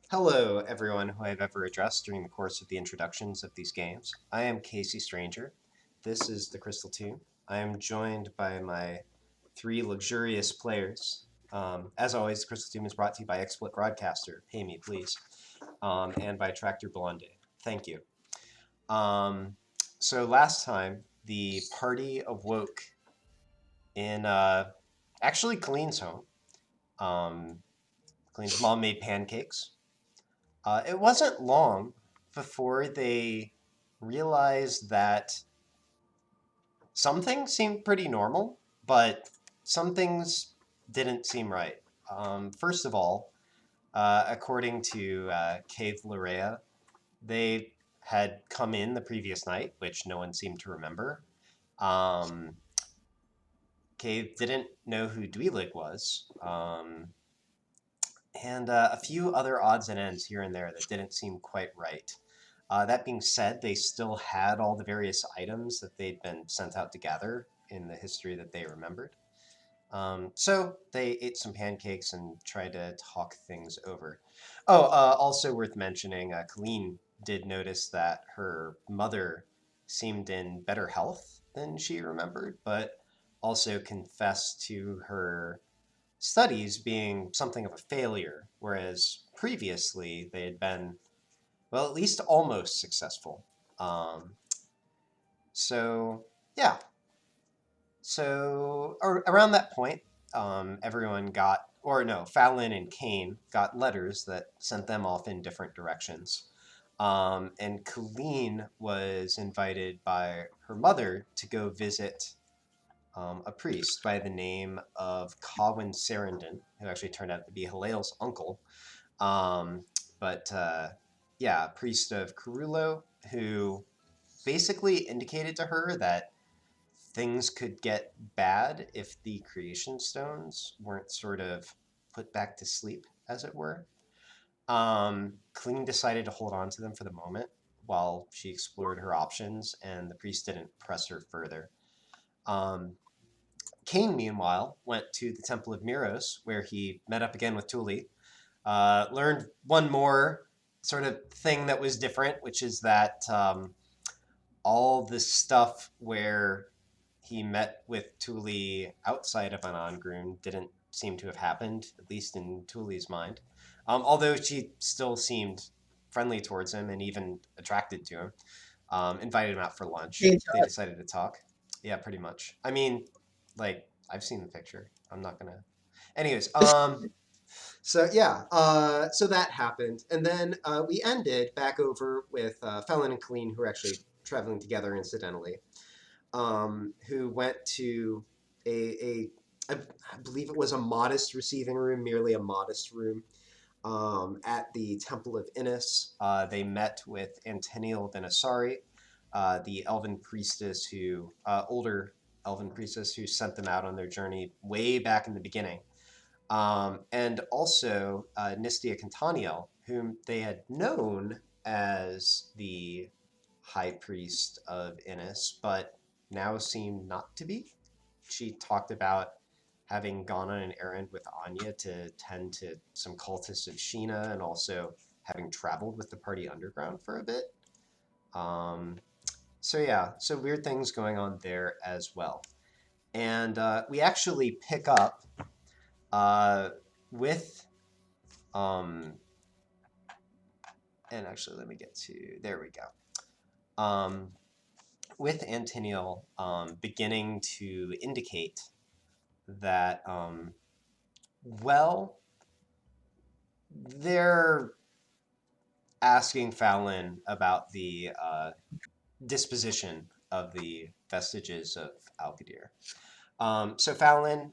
Hello, everyone who I've ever addressed during the course of the introductions of these games. I am kcStranger. This is the Crystal Tomb. I am joined by my three luxurious players. As always, the Crystal Tomb is brought to you by XSplit Broadcaster. Pay me, please. And by Tractor Blonde. Thank you. Um, so last time, the party awoke in actually Colleen's home. Um, Colleen's mom made pancakes. It wasn't long before they realized that some things seemed pretty normal, but some things didn't seem right. First of all, according to Cave Larea, they had come in the previous night, which no one seemed to remember. Um, Cave didn't know who Dweelig was, and a few other odds and ends here and there that didn't seem quite right. That being said, they still had all the various items that they'd been sent out to gather in the history that they remembered. So they ate some pancakes and tried to talk things over. Oh, also worth mentioning, Colleen did notice that her mother seemed in better health than she remembered, but also confessed to her studies being something of a failure, whereas previously they had been, well, at least almost successful. Um, so, yeah. So, around that point, everyone got, or no, Fallon and Kane got letters that sent them off in different directions. And Colleen was invited by her mother to go visit a priest by the name of Cawin Sarandon, who actually turned out to be Haleal's uncle. Um, but yeah, a priest of Carulo, who basically indicated to her that things could get bad if the creation stones weren't sort of put back to sleep, as it were. Kling decided to hold on to them for the moment while she explored her options, and the priest didn't press her further. Um, Cain, meanwhile, went to the Temple of Miros, where he met up again with Tuli. Learned one more sort of thing that was different, which is that all the stuff where he met with Tuli outside of Anangrun didn't seem to have happened, at least in Tuli's mind. Although she still seemed friendly towards him and even attracted to him. Invited him out for lunch. Change They up. decided to talk. Yeah, pretty much. I mean, like, I've seen the picture. I'm not gonna. Anyways, so yeah, so that happened, and then we ended back over with Felon and Colleen, who were actually traveling together incidentally, who went to a I believe it was a modest receiving room, merely a modest room, at the Temple of Innis. They met with Antenial Venasari, the elven priestess who, older elven priestess who sent them out on their journey way back in the beginning. And also Nistia Cantaniel, whom they had known as the high priest of Innis, but now seemed not to be. She talked about having gone on an errand with Anya to tend to some cultists of Sheena and also having traveled with the party underground for a bit. Um, so yeah, so weird things going on there as well. And we actually pick up uh, with um, and actually let me get to there we go. With Antinial beginning to indicate that well, they're asking Fallon about the disposition of the vestiges of Alcadir. So Fallon,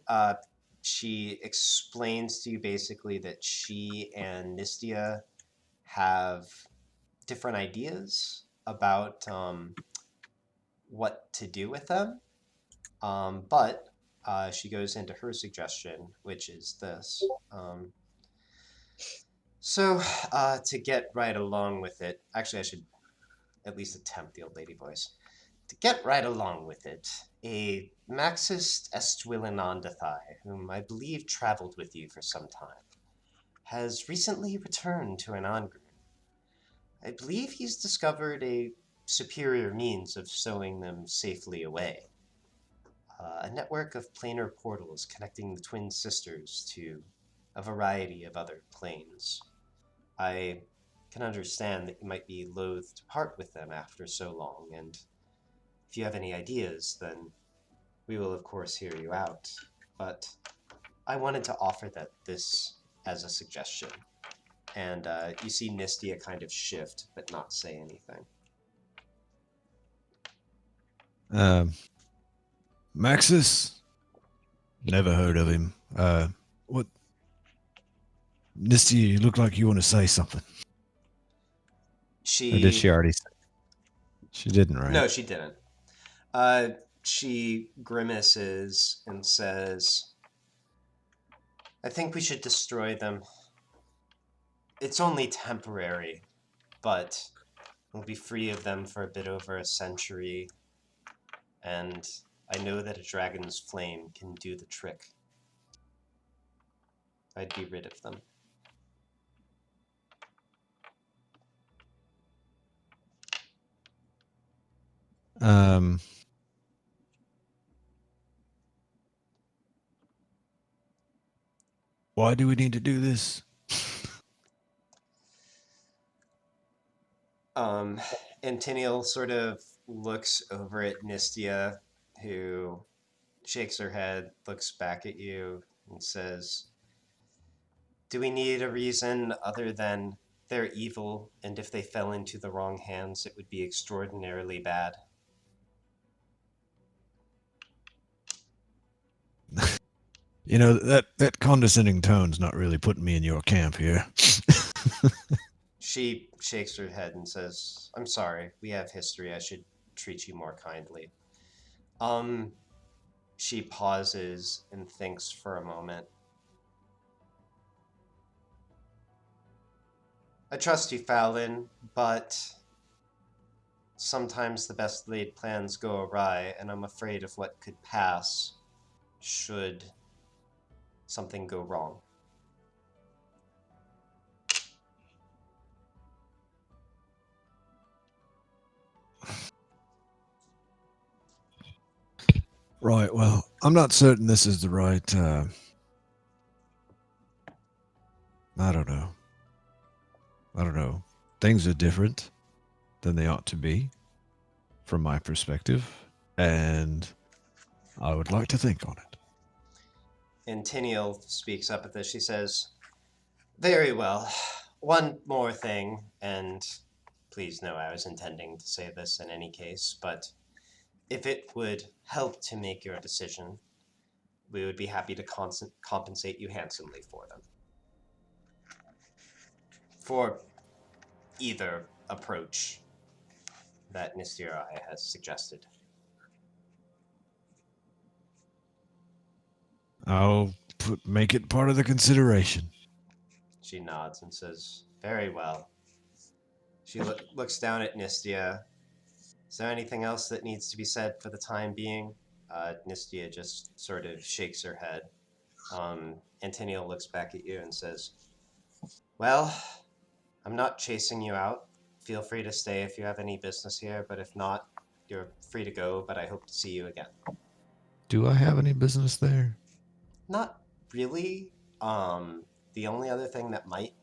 she explains to you basically that she and Nistia have different ideas about what to do with them. But she goes into her suggestion, which is this. So to get right along with it, actually, I should at least attempt the old lady voice. To get right along with it, a Maxis Estwilinandathai, whom I believe traveled with you for some time, has recently returned to Anangru. I believe he's discovered a superior means of stowing them safely away. A network of planar portals connecting the twin sisters to a variety of other planes. I can understand that you might be loath to part with them after so long, and if you have any ideas, then we will of course hear you out. But I wanted to offer that this as a suggestion. And you see Nistia kind of shift, but not say anything. Maxis? Never heard of him. What? Nistia, you look like you want to say something. Or did she already say? She didn't, right? No, she didn't. She grimaces and says, I think we should destroy them. It's only temporary, but we'll be free of them for a bit over a century, and I know that a dragon's flame can do the trick. I'd be rid of them. Why do we need to do this? Antiniel sort of looks over at Nistia, who shakes her head, looks back at you, and says, do we need a reason other than they're evil, and if they fell into the wrong hands, it would be extraordinarily bad? You know, that condescending tone's not really putting me in your camp here. She shakes her head and says, I'm sorry, we have history. I should treat you more kindly. She pauses and thinks for a moment. I trust you, Fallon, but sometimes the best laid plans go awry, and I'm afraid of what could pass should something go wrong. Right, well, I'm not certain this is the right, I don't know. Things are different than they ought to be, from my perspective, and I would like to think on it. And Tiniel speaks up at this. She says, very well. One more thing, and please know I was intending to say this in any case, but if it would help to make your decision, we would be happy to compensate you handsomely for them. For either approach that Nistirai has suggested. I'll make it part of the consideration. She nods and says, very well. She looks down at Nistia. Is there anything else that needs to be said for the time being? Nistia just sort of shakes her head. Antonio looks back at you and says, well, I'm not chasing you out. Feel free to stay if you have any business here, but if not, you're free to go, but I hope to see you again. Do I have any business there? Not really. The only other thing that might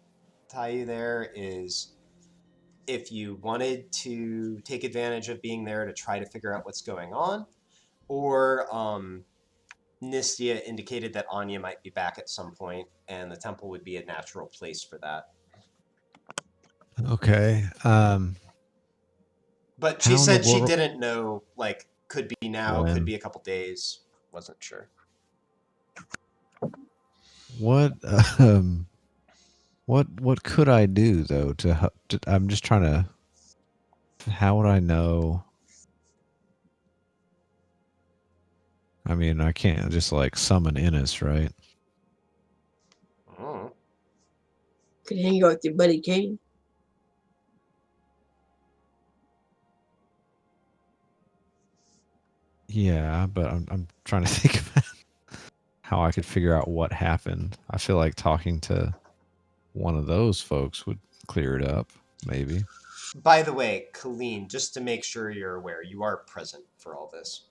tie you there is if you wanted to take advantage of being there to try to figure out what's going on, or Nistia indicated that Anya might be back at some point, and the temple would be a natural place for that. Okay. But she said she didn't know, like, could be now, could be a couple days. Wasn't sure. What could I do though to I'm just trying to, how would I know? I mean, I can't just like summon Innis, right? Oh. Could hang out with your buddy Kane. Yeah, but I'm trying to think about how I could figure out what happened. I feel like talking to one of those folks would clear it up, maybe. By the way, Colleen, just to make sure you're aware, you are present for all this.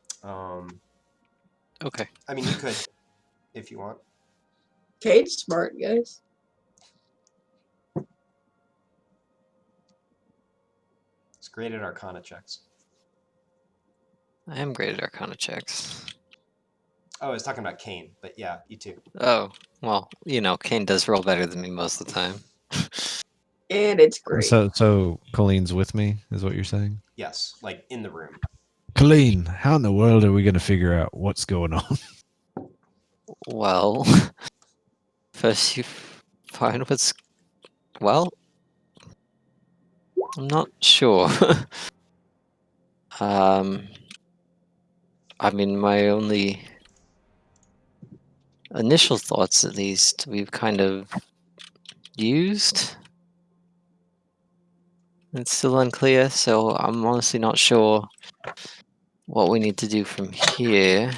Okay. I mean, you could, if you want. Kate's smart, guys. It's great at Arcana checks. I am great at Arcana checks. Oh, I was talking about Kane, but yeah, you too. Oh, well, you know, Kane does roll better than me most of the time. And it's great. So Colleen's with me, is what you're saying? Yes, like in the room. Colleen, how in the world are we going to figure out what's going on? Well, first you find what's... Well, I'm not sure. I mean, my only initial thoughts, at least, we've kind of used. It's still unclear, so I'm honestly not sure what we need to do from here.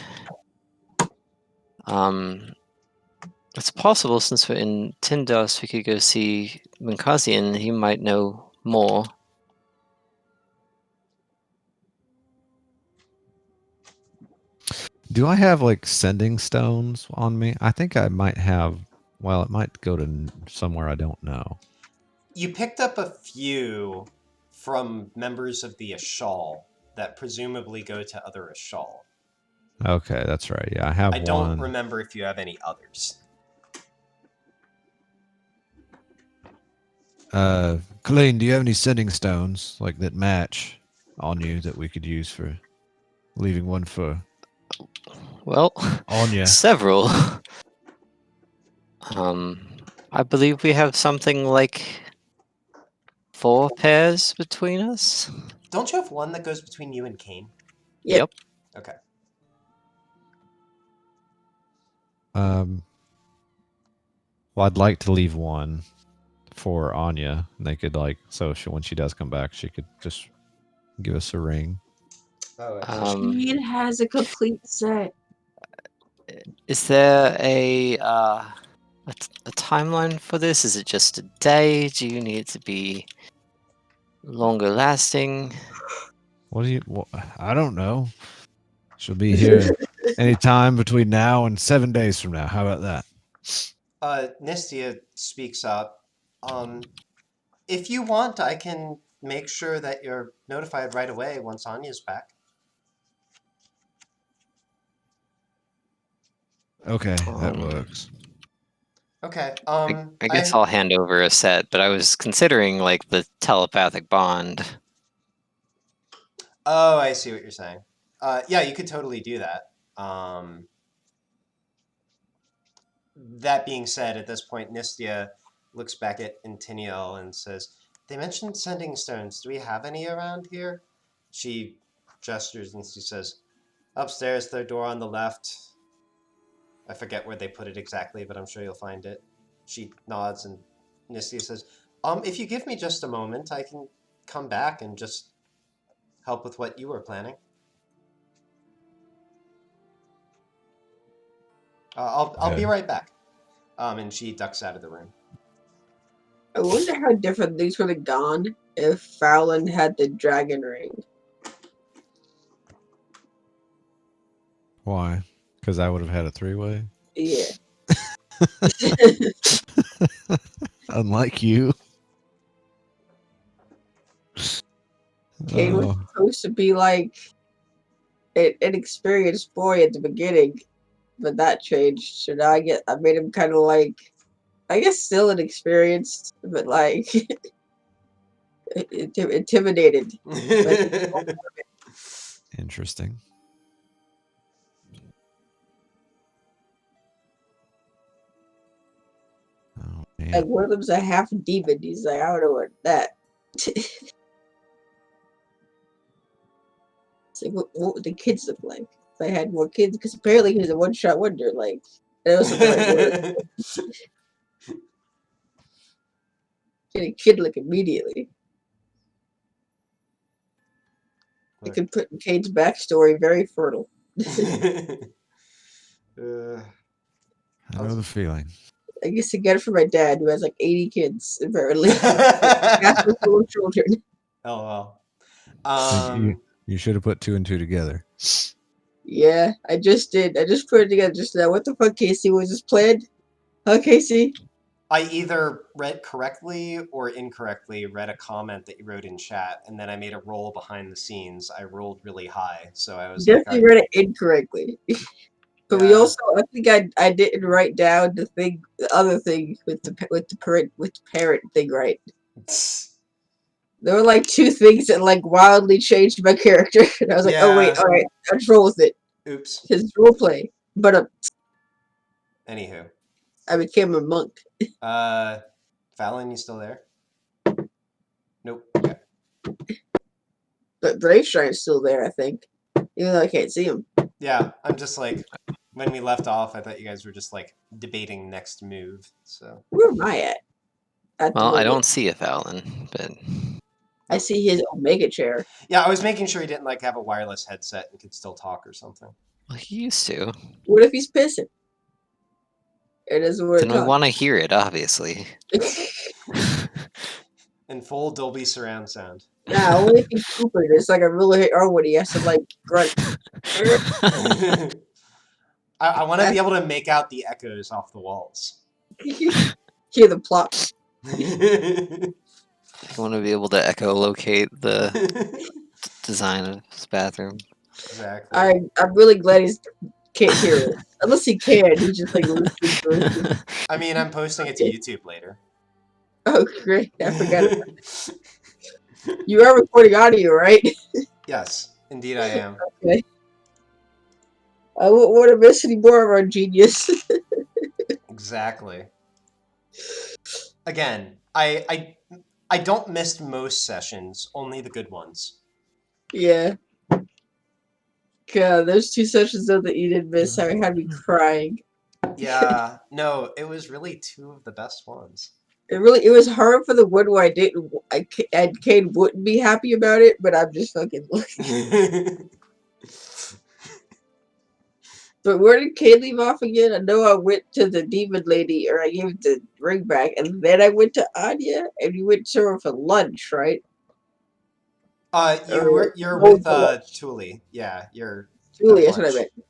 It's possible, since we're in Tindos, we could go see Munkazian. He might know more. Do I have like sending stones on me? I think I might have. Well, it might go to somewhere I don't know. You picked up a few from members of the Ashal that presumably go to other Ashal. Okay, that's right. Yeah, I have I one. don't remember if you have any others. Colleen, do you have any sending stones like that match on you that we could use for leaving one for Well, Anya? several. I believe we have something like 4 pairs between us. Don't you have one that goes between you and Kane? Yep. Okay. Well, I'd like to leave one for Anya, and they could when she does come back, she could just give us a ring. Oh, Kate has a complete set. Is there a timeline for this? Is it just a day? Do you need it to be longer lasting? I don't know. She'll be here anytime between now and 7 days from now. How about that? Nistia speaks up. If you want, I can make sure that you're notified right away once Anya's back. Okay, that works. Okay. I guess I'll hand over a set, but I was considering like the telepathic bond. Oh, I see what you're saying. Yeah, you could totally do that. That being said, at this point, Nistia looks back at Intiniel and says, "They mentioned sending stones. Do we have any around here?" She gestures and she says, "Upstairs, third door on the left." I forget where they put it exactly, but I'm sure you'll find it. She nods and Nistia says, if you give me just a moment, I can come back and just help with what you were planning. I'll be right back. And she ducks out of the room. I wonder how different things would have gone if Fallon had the dragon ring. Why? Because I would have had a 3-way? Yeah. Unlike you. Kane was supposed to be like an experienced boy at the beginning, but that changed. So now I made him kind of like, I guess still inexperienced, but like intimidated. Interesting. Oh, man. Like one of them's a half demon. He's like, I don't know what that. It's like, what would the kids look like if I had more kids? Because apparently he's a one-shot wonder. Like, that wasn't the right word. Get a kid like immediately. You can put in Kane's backstory very fertile. I know the feeling. I guess I got it from my dad, who has like 80 kids, apparently. Castle full of children. Oh well. You should have put 2 and 2 together. Yeah, I just did. I just put it together just now. What the fuck, Casey? Was this planned? Huh, Casey? I either read correctly or incorrectly read a comment that you wrote in chat, and then I made a roll behind the scenes. I rolled really high, so I was like, Definitely read it incorrectly. But we yeah. also, I think I didn't write down the other thing with the parent thing right. There were like 2 things that like wildly changed my character, and I was like, oh wait, Yeah. all right, I'll just roll with it. Oops. His role play, but Anywho. I became a monk. Fallon, you still there? Nope. Okay. But BraveShine's still there, I think, even though I can't see him. Yeah, I'm just like, when we left off, I thought you guys were just like debating next move. So Where am I at the Well, I moment? don't see a Fallon, but I see his Omega chair. yeah, I was making sure he didn't like have a wireless headset and could still talk or something. well, he used to. What if he's pissing? It doesn't work. Then we want to hear it, obviously. In full Dolby surround sound. Nah, only if he's pooping. It's like a really hit when he has to like grunt. I want to be able to make out the echoes off the walls. Hear the plop. I want to be able to echolocate the design of his bathroom. Exactly. I'm really glad he can't hear it. Unless he can, he's just like listening. I mean, I'm posting it to YouTube later. Oh, great. I forgot about that. You are recording audio, right? Yes, indeed I am. Okay. I won't want to miss any more of our genius. Exactly. Again, I don't miss most sessions, only the good ones. Yeah. God, there's 2 sessions though that you did miss. I had me crying. Yeah, no, it was really 2 of the best ones. It was hard for the one where and Kane wouldn't be happy about it, but I'm just fucking But where did Kane leave off again? I know I went to the demon lady, or I gave it the ring back, and then I went to Anya, and you went to her for lunch, right? You're with Thule. Yeah, you're Julie, at that's what I lunch. meant.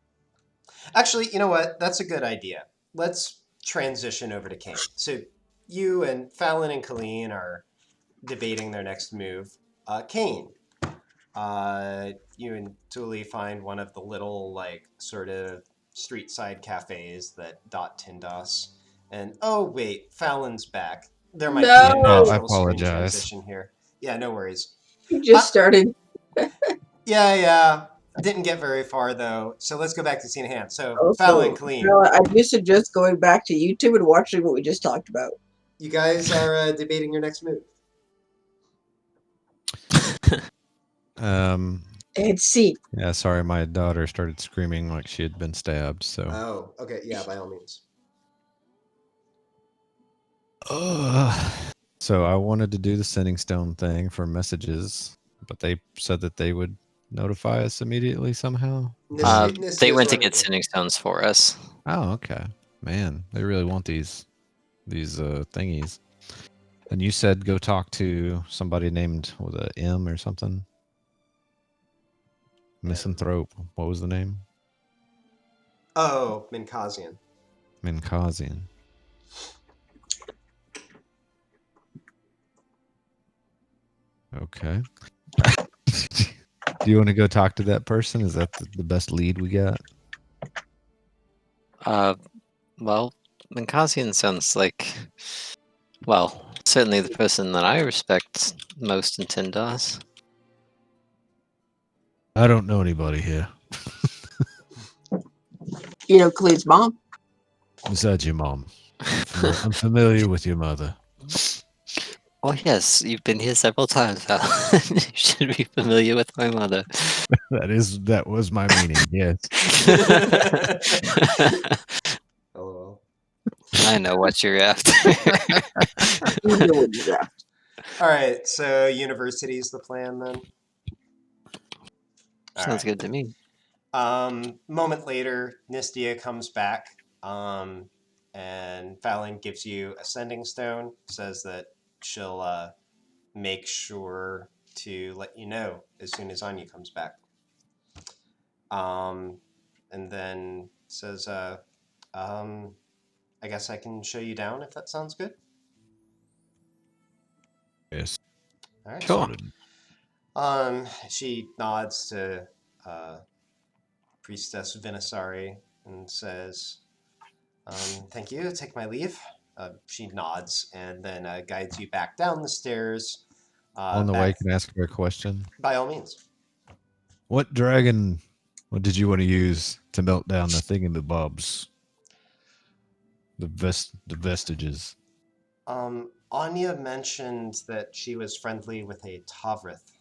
Actually, you know what? That's a good idea. Let's transition over to Kane. So you and Fallon and Colleen are debating their next move. Kane, you and Thule find one of the little, like, sort of street side cafes that dot Tindos. And, oh, wait, Fallon's back. There might be a No! natural I screen apologize. transition here. Yeah, no worries. You just started. Yeah. Didn't get very far, though. So let's go back to scene at hand. So, Also, Fallon and Colleen, I do suggest going back to YouTube and watching what we just talked about. you guys are debating your next move. And see. Yeah, sorry, my daughter started screaming like she had been stabbed, so. Oh, okay. Yeah, by all means. So I wanted to do the sending stone thing for messages, but they said that they would notify us immediately somehow. They went to get sending stones for us. Oh, okay. Man, they really want these thingies. And you said go talk to somebody named with a M or something. Misanthrope. What was the name? Oh, Minkazian. Minkazian. Okay. Do you want to go talk to that person? Is that the best lead we got? Well, Minkazian sounds like, well, certainly the person that I respect most in Tindos. I don't know anybody here. You know, Colleen's mom. Besides your mom. I'm familiar with your mother. Oh yes, you've been here several times, Val. You should be familiar with my mother. That was my meaning, yes. Oh. I know what you're after. You know what you're after. All right, so university's the plan then? Sounds good to me. Moment later, Nistia comes back. and Fallon gives you a sending stone, says that she'll make sure to let you know as soon as Anya comes back. And then says, I guess I can show you down if that sounds good. Yes. All right. Sure. She nods to Priestess Vinasari and says, thank you, take my leave. She nods and then guides you back down the stairs. On the way, can I ask her a question? By all means. What did you want to use to melt down the thingamabobs? The vestiges. Anya mentioned that she was friendly with a Tavrith.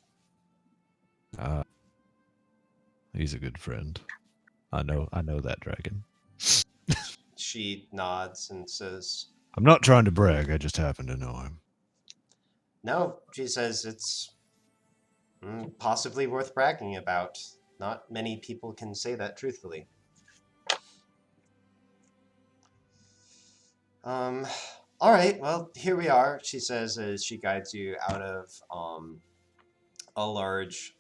He's a good friend. I know that dragon. She nods and says, I'm not trying to brag, I just happen to know him. no, she says it's possibly worth bragging about. Not many people can say that truthfully. All right, well, here we are, she says as she guides you out of a large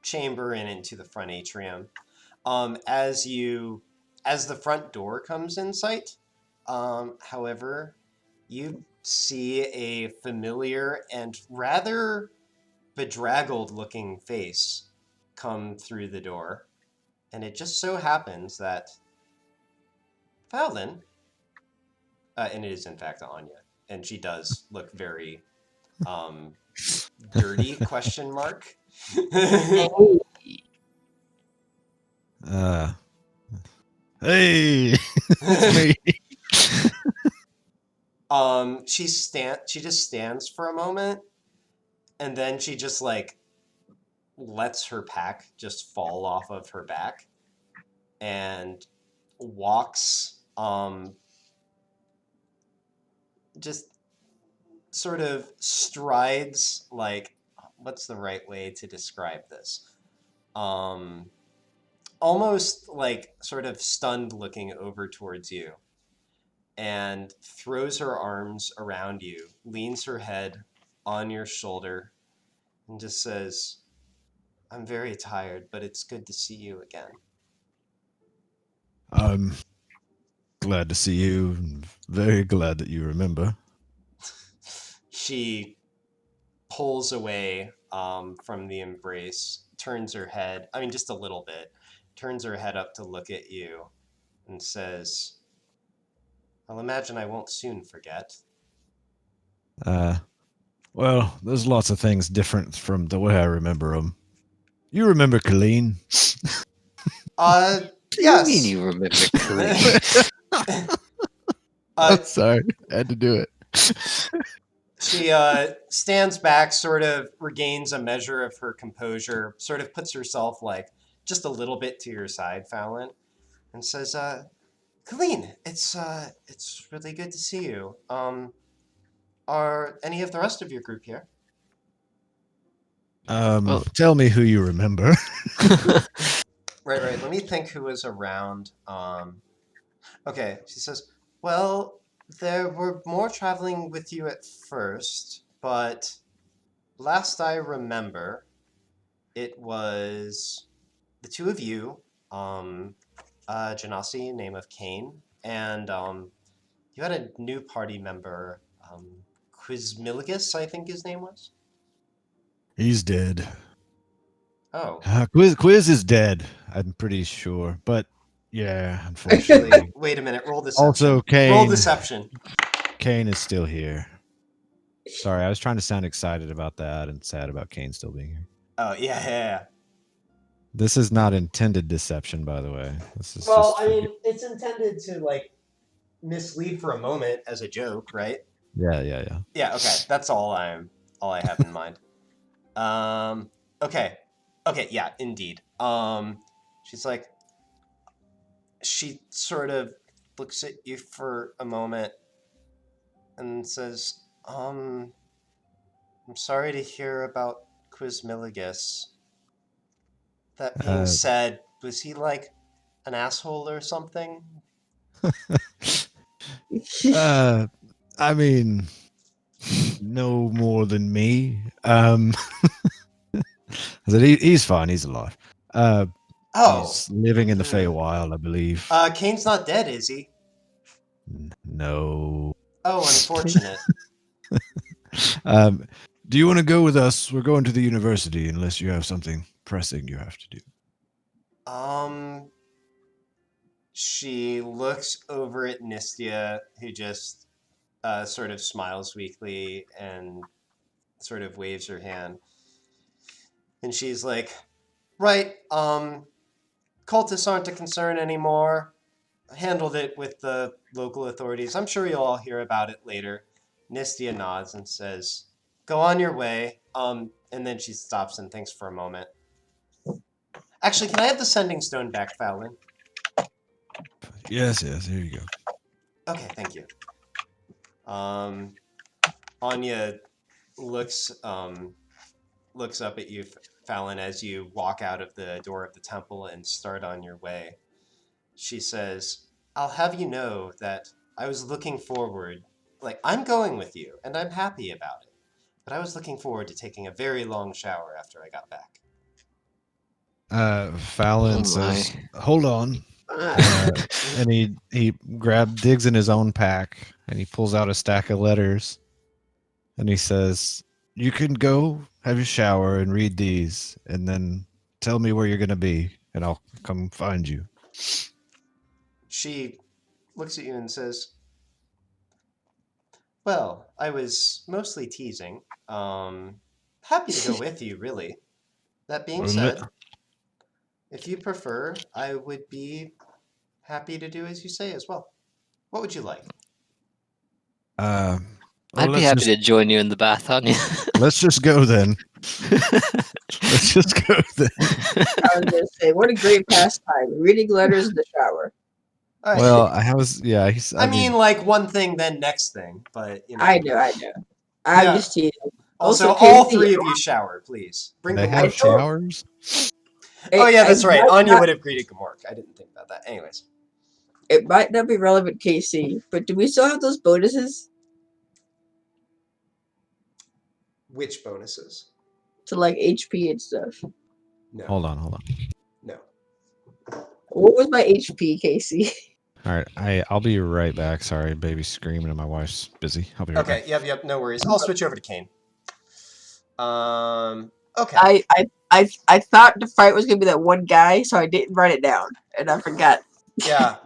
chamber and into the front atrium. As the front door comes in sight, however, you see a familiar and rather bedraggled looking face come through the door. And it just so happens that Fallon, and it is in fact Anya, and she does look very dirty, question mark. Hey, it's me. She just stands for a moment, and then she just like lets her pack just fall off of her back and walks just sort of strides, like, what's the right way to describe this? Almost like sort of stunned looking over towards you, and throws her arms around you, leans her head on your shoulder, and just says, I'm very tired, but it's good to see you again. I'm glad to see you, and very glad that you remember. She pulls away from the embrace, turns her head, I mean, just a little bit, turns her head up to look at you and says, I'll imagine I won't soon forget. Well, there's lots of things different from the way I remember them. You remember Colleen? What do you Yes. mean you remember Colleen? I'm sorry, I had to do it. She stands back, sort of regains a measure of her composure, sort of puts herself like just a little bit to your side, Fallon, and says, Colleen, it's really good to see you. Are any of the rest of your group here? Well- Tell me who you remember. Right. Let me think who was around. Okay, she says, well, there were more traveling with you at first, but last I remember, it was the two of you, Genasi, name of Kane, and you had a new party member, Quizmiligus, I think his name was. He's dead. Oh. Quiz is dead, I'm pretty sure. But yeah, unfortunately. Wait a minute, roll deception. Also, Kane. Roll deception. Kane is still here. Sorry, I was trying to sound excited about that and sad about Kane still being here. Oh, yeah. This is not intended deception, by the way. This is Well, just I mean, it's intended to, like, mislead for a moment as a joke, right? Yeah. Yeah, okay. That's all I have in mind. Okay, yeah, indeed. She's like, she sort of looks at you for a moment and says, I'm sorry to hear about Quizmiligus. That being said, was he like an asshole or something? I mean, no more than me. I said he's fine. He's alive. Oh, He's living in the hmm. Feywild, I believe. Kane's not dead, is he? No. Oh, unfortunate. um, do you want to go with us? We're going to the university, unless you have something pressing you have to do. She looks over at Nistia, who just sort of smiles weakly and sort of waves her hand. And she's like, right, cultists aren't a concern anymore. Handled it with the local authorities. I'm sure you'll all hear about it later. Nistia nods and says, go on your way. And then she stops and thinks for a moment. Actually, can I have the sending stone back, Fallon? Yes, here you go. Okay, thank you. Anya looks up at you, Fallon, as you walk out of the door of the temple and start on your way. She says, I'll have you know that I was looking forward, I'm going with you, and I'm happy about it. But I was looking forward to taking a very long shower after I got back. Fallon Oh says, my. hold on. And he digs in his own pack, and he pulls out a stack of letters, and he says, you can go have your shower and read these, and then tell me where you're going to be, and I'll come find you. She looks at you and says, well, I was mostly teasing. Happy to go with you, really. That being said, if you prefer, I would be happy to do as you say as well. What would you like? Well, I'd be happy to join you in the bath, aren't you? Let's just go then. Let's just go then. I was gonna say, what a great pastime! Reading letters in the shower. All right. Well, I mean, like one thing, then next thing, but you know. I know. I'm Yeah. just teasing. Also, Also, all Casey, three of you shower, please. Bring they Gamork. have showers. Oh yeah, that's right. Anya Not, would have greeted Gamork. I didn't think about that. Anyways. it might not be relevant, Casey, but do we still have those bonuses Which bonuses? to like HP and stuff? No. Hold on. No. What was my HP, Casey? All right, I'll be right back. Sorry, baby's screaming and my wife's busy. I'll be right back. Okay, yep, no worries. I'll switch over to Kane. Okay. I thought the fight was gonna be that one guy, so I didn't write it down, and I forgot. Yeah.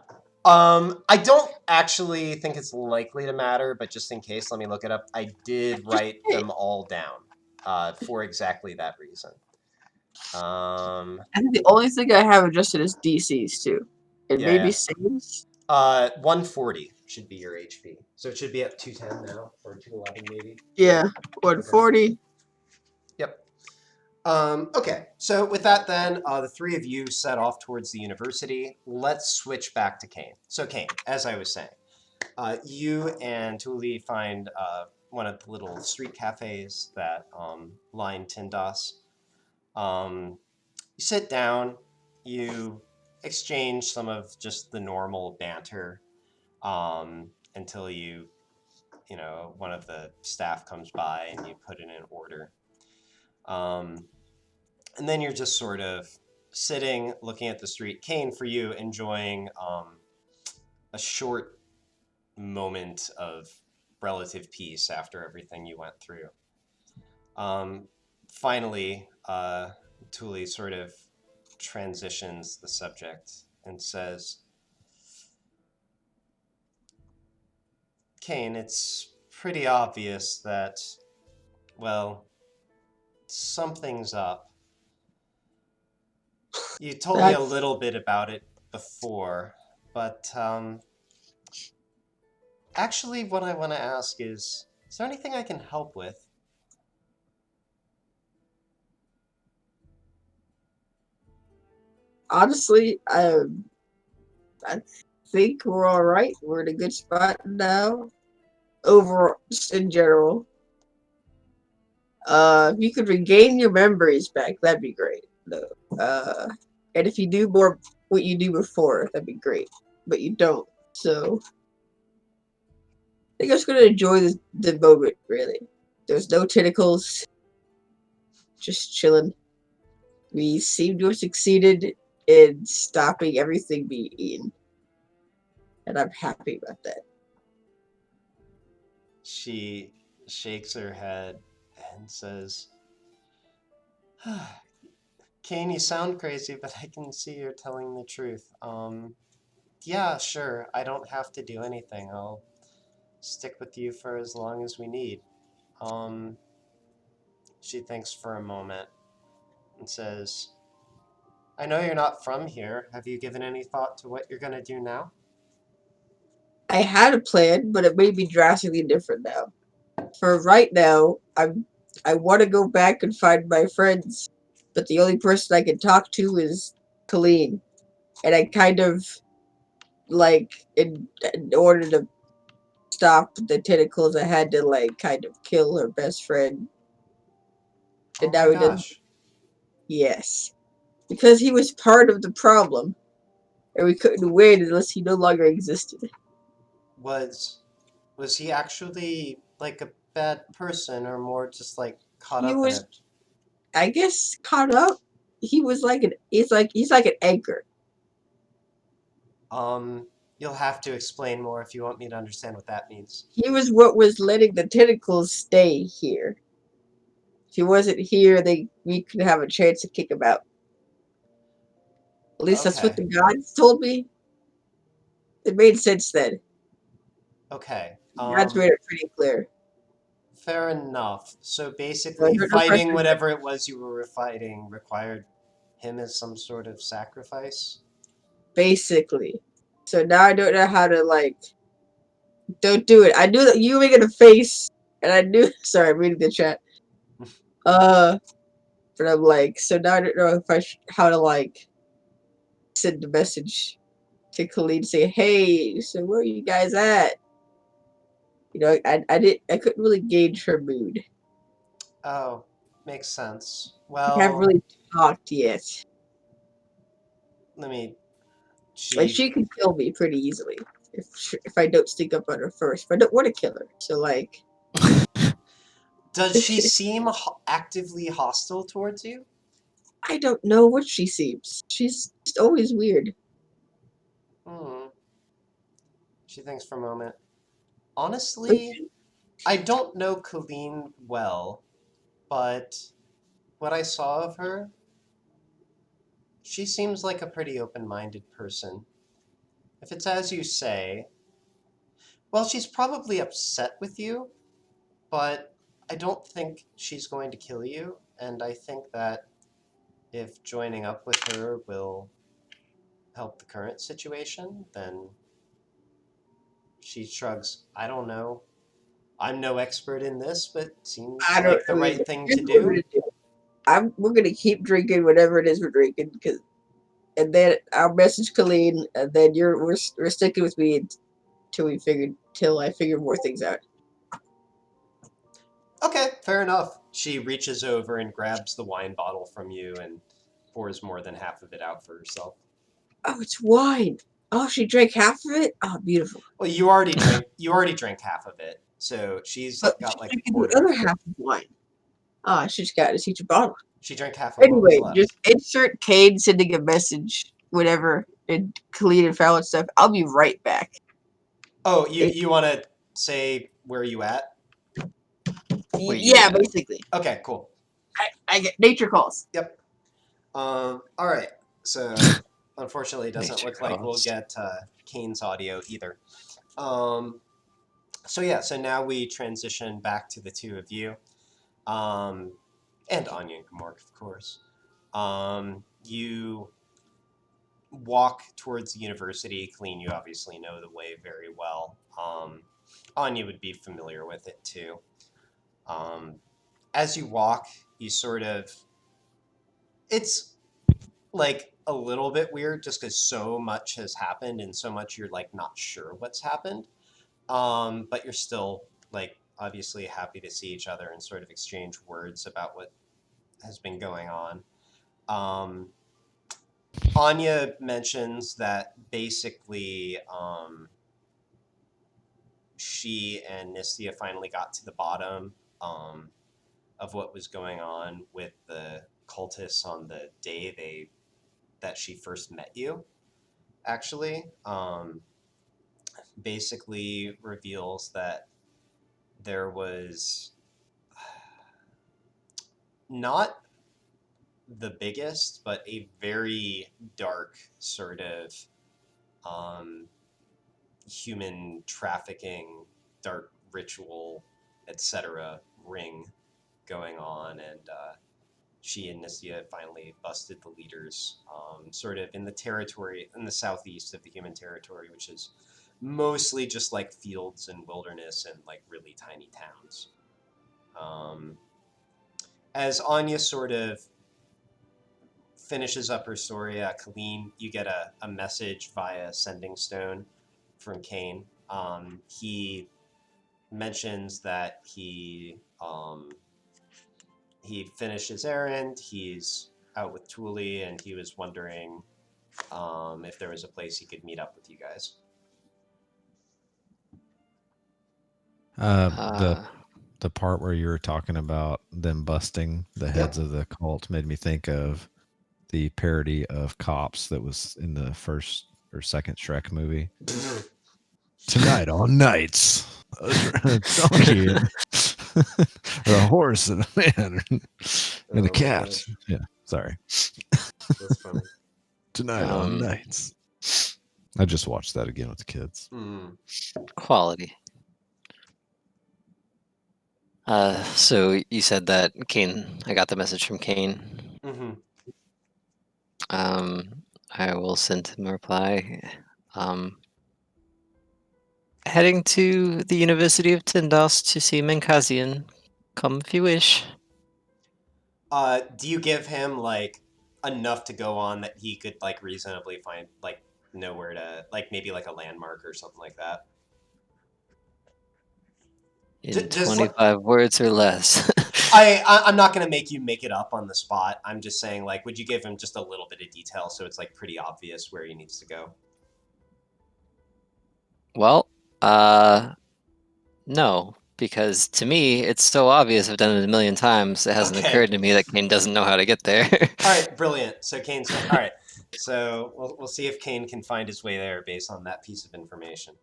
I don't actually think it's likely to matter, but just in case, let me look it up. I did write them all down for exactly that reason. I think the only thing I have adjusted is DCs too, and maybe saves. 140 should be your HP, so it should be at 210 now, or 211 maybe. Yeah, 140. Yep. Okay, so with that then, the three of you set off towards the university. Let's switch back to Kane. So Kane, as I was saying, you and Tuli find one of the little street cafes that line Tindos. You sit down, you exchange some of just the normal banter until one of the staff comes by and you put in an order. And then you're just sort of sitting, looking at the street. Kane, for you, enjoying a short moment of relative peace after everything you went through. Finally, Tuli sort of transitions the subject and says, Kane, it's pretty obvious that, well, something's up. You told me a little bit about it before, but actually what I want to ask is there anything I can help with? Honestly, I think we're all right. We're in a good spot now. Overall, just in general. If you could regain your memories back, that'd be great. No. And if you do more what you do before, that'd be great. But you don't, so think I'm just gonna enjoy the moment, really. There's no tentacles, just chilling. We seem to have succeeded in stopping everything being eaten. And I'm happy about that. She shakes her head and says, Kane, you sound crazy, but I can see you're telling the truth. Yeah, sure. I don't have to do anything. I'll stick with you for as long as we need. Um, she thinks for a moment and says, I know you're not from here. Have you given any thought to what you're gonna do now? I had a plan, but it may be drastically different now. For right now, I want to go back and find my friends, but the only person I can talk to is Colleen, and I kind of like in order to stop the tentacles, I had to like kind of kill her best friend, Oh and my now he doesn't. gosh. Yes, because he was part of the problem, and we couldn't win unless he no longer existed. Was was he actually like a bad person or more just like caught He up in was, it? I guess, caught up. He was like he's like an anchor. Um, you'll have to explain more if you want me to understand what that means. He was what was letting the tentacles stay here. If he wasn't here, we could have a chance to kick him out. At least that's what Okay. the gods told me. It made sense then. Okay. Gods made it pretty clear. Fair enough. So So I basically, heard no fighting pressure. whatever it was you were fighting required him as some sort of sacrifice. Basically. So now I don't know how to like. Don't do it. I knew that you were making a face, and I knew. Sorry, I'm reading the chat. Uh, but I'm like, so now I don't know if how to like send a message to Khalid, say, hey, so where are you guys at? You know, I couldn't really gauge her mood. Oh, makes sense. We haven't Well, really talked yet. let me. Like She she could kill me pretty easily if I don't stick up on her first. But I don't want to kill her, so like, does she seem actively hostile towards you? I don't know what she seems. She's just always weird. Hmm. She thinks for a moment. Like, Honestly, I don't know Colleen well, but what I saw of her, she seems like a pretty open-minded person. If it's as you say, well, she's probably upset with you, but I don't think she's going to kill you, and I think that if joining up with her will help the current situation, then she shrugs. I don't know. I'm no expert in this, but seems I don't like the know either. right thing Here's to what we're do. gonna do. We're gonna keep drinking whatever it is we're drinking, and then I'll message Colleen, and then we're sticking with me till I figure more things out. Okay, fair enough. She reaches over and grabs the wine bottle from you and pours more than half of it out for herself. Oh, it's wine. Oh, she drank half of it. Oh, beautiful. Well, you already drank half of it, so she's But got she's like a drinking the quarter. other half of wine. Ah, she's got to teach a bottle. She drank half of what was Anyway, left. just insert Cade sending a message, whatever, and Khalid and Fallon stuff. I'll be right back. Oh, you want to say where you at? Where you Yeah, at? basically. Okay, cool. I get nature calls. Yep. All right. So, unfortunately, it doesn't Nature look like we'll calls. get Kane's audio either. Um, so yeah. So now we transition back to the two of you, and Anya and Gamork, of course. You walk towards the university. Clean, you obviously know the way very well. Anya would be familiar with it too. Um, as you walk, you sort of. It's like a little bit weird just because so much has happened and so much you're like not sure what's happened. But you're still like obviously happy to see each other and sort of exchange words about what has been going on. Um, Anya mentions that basically she and Nistia finally got to the bottom of what was going on with the cultists on the day that she first met you, actually, basically reveals that there was not the biggest, but a very dark sort of human trafficking, dark ritual, etc. ring going on, and she and Nistia finally busted the leaders, sort of in the territory in the southeast of the human territory, which is mostly just like fields and wilderness and like really tiny towns. As Anya sort of finishes up her story, Colleen, you get a message via Sending Stone from Kane. He mentions that he finished his errand. He's out with Thule, and he was wondering if there was a place he could meet up with you guys. The part where you were talking about them busting the heads of the cult made me think of the parody of Cops that was in the first or second Shrek movie. Tonight on Nights, a donkey and or a horse and a man and a cat. Yeah, sorry. That's funny. Tonight on Nights. I just watched that again with the kids. Quality. So you said that Kane, I got the message from Kane. Mm-hmm. I will send him a reply. Heading to the University of Tindos to see Menkazian. Come if you wish. Do you give him like enough to go on that he could like reasonably find like know where to like maybe like a landmark or something like that? In 25 words or less. I'm not gonna make you make it up on the spot. I'm just saying, like, would you give him just a little bit of detail so it's like pretty obvious where he needs to go? Well, no, because to me it's so obvious. I've done it a million times. It hasn't occurred to me that Kane doesn't know how to get there. All right, brilliant. So Kane's all right. So we'll see if Kane can find his way there based on that piece of information.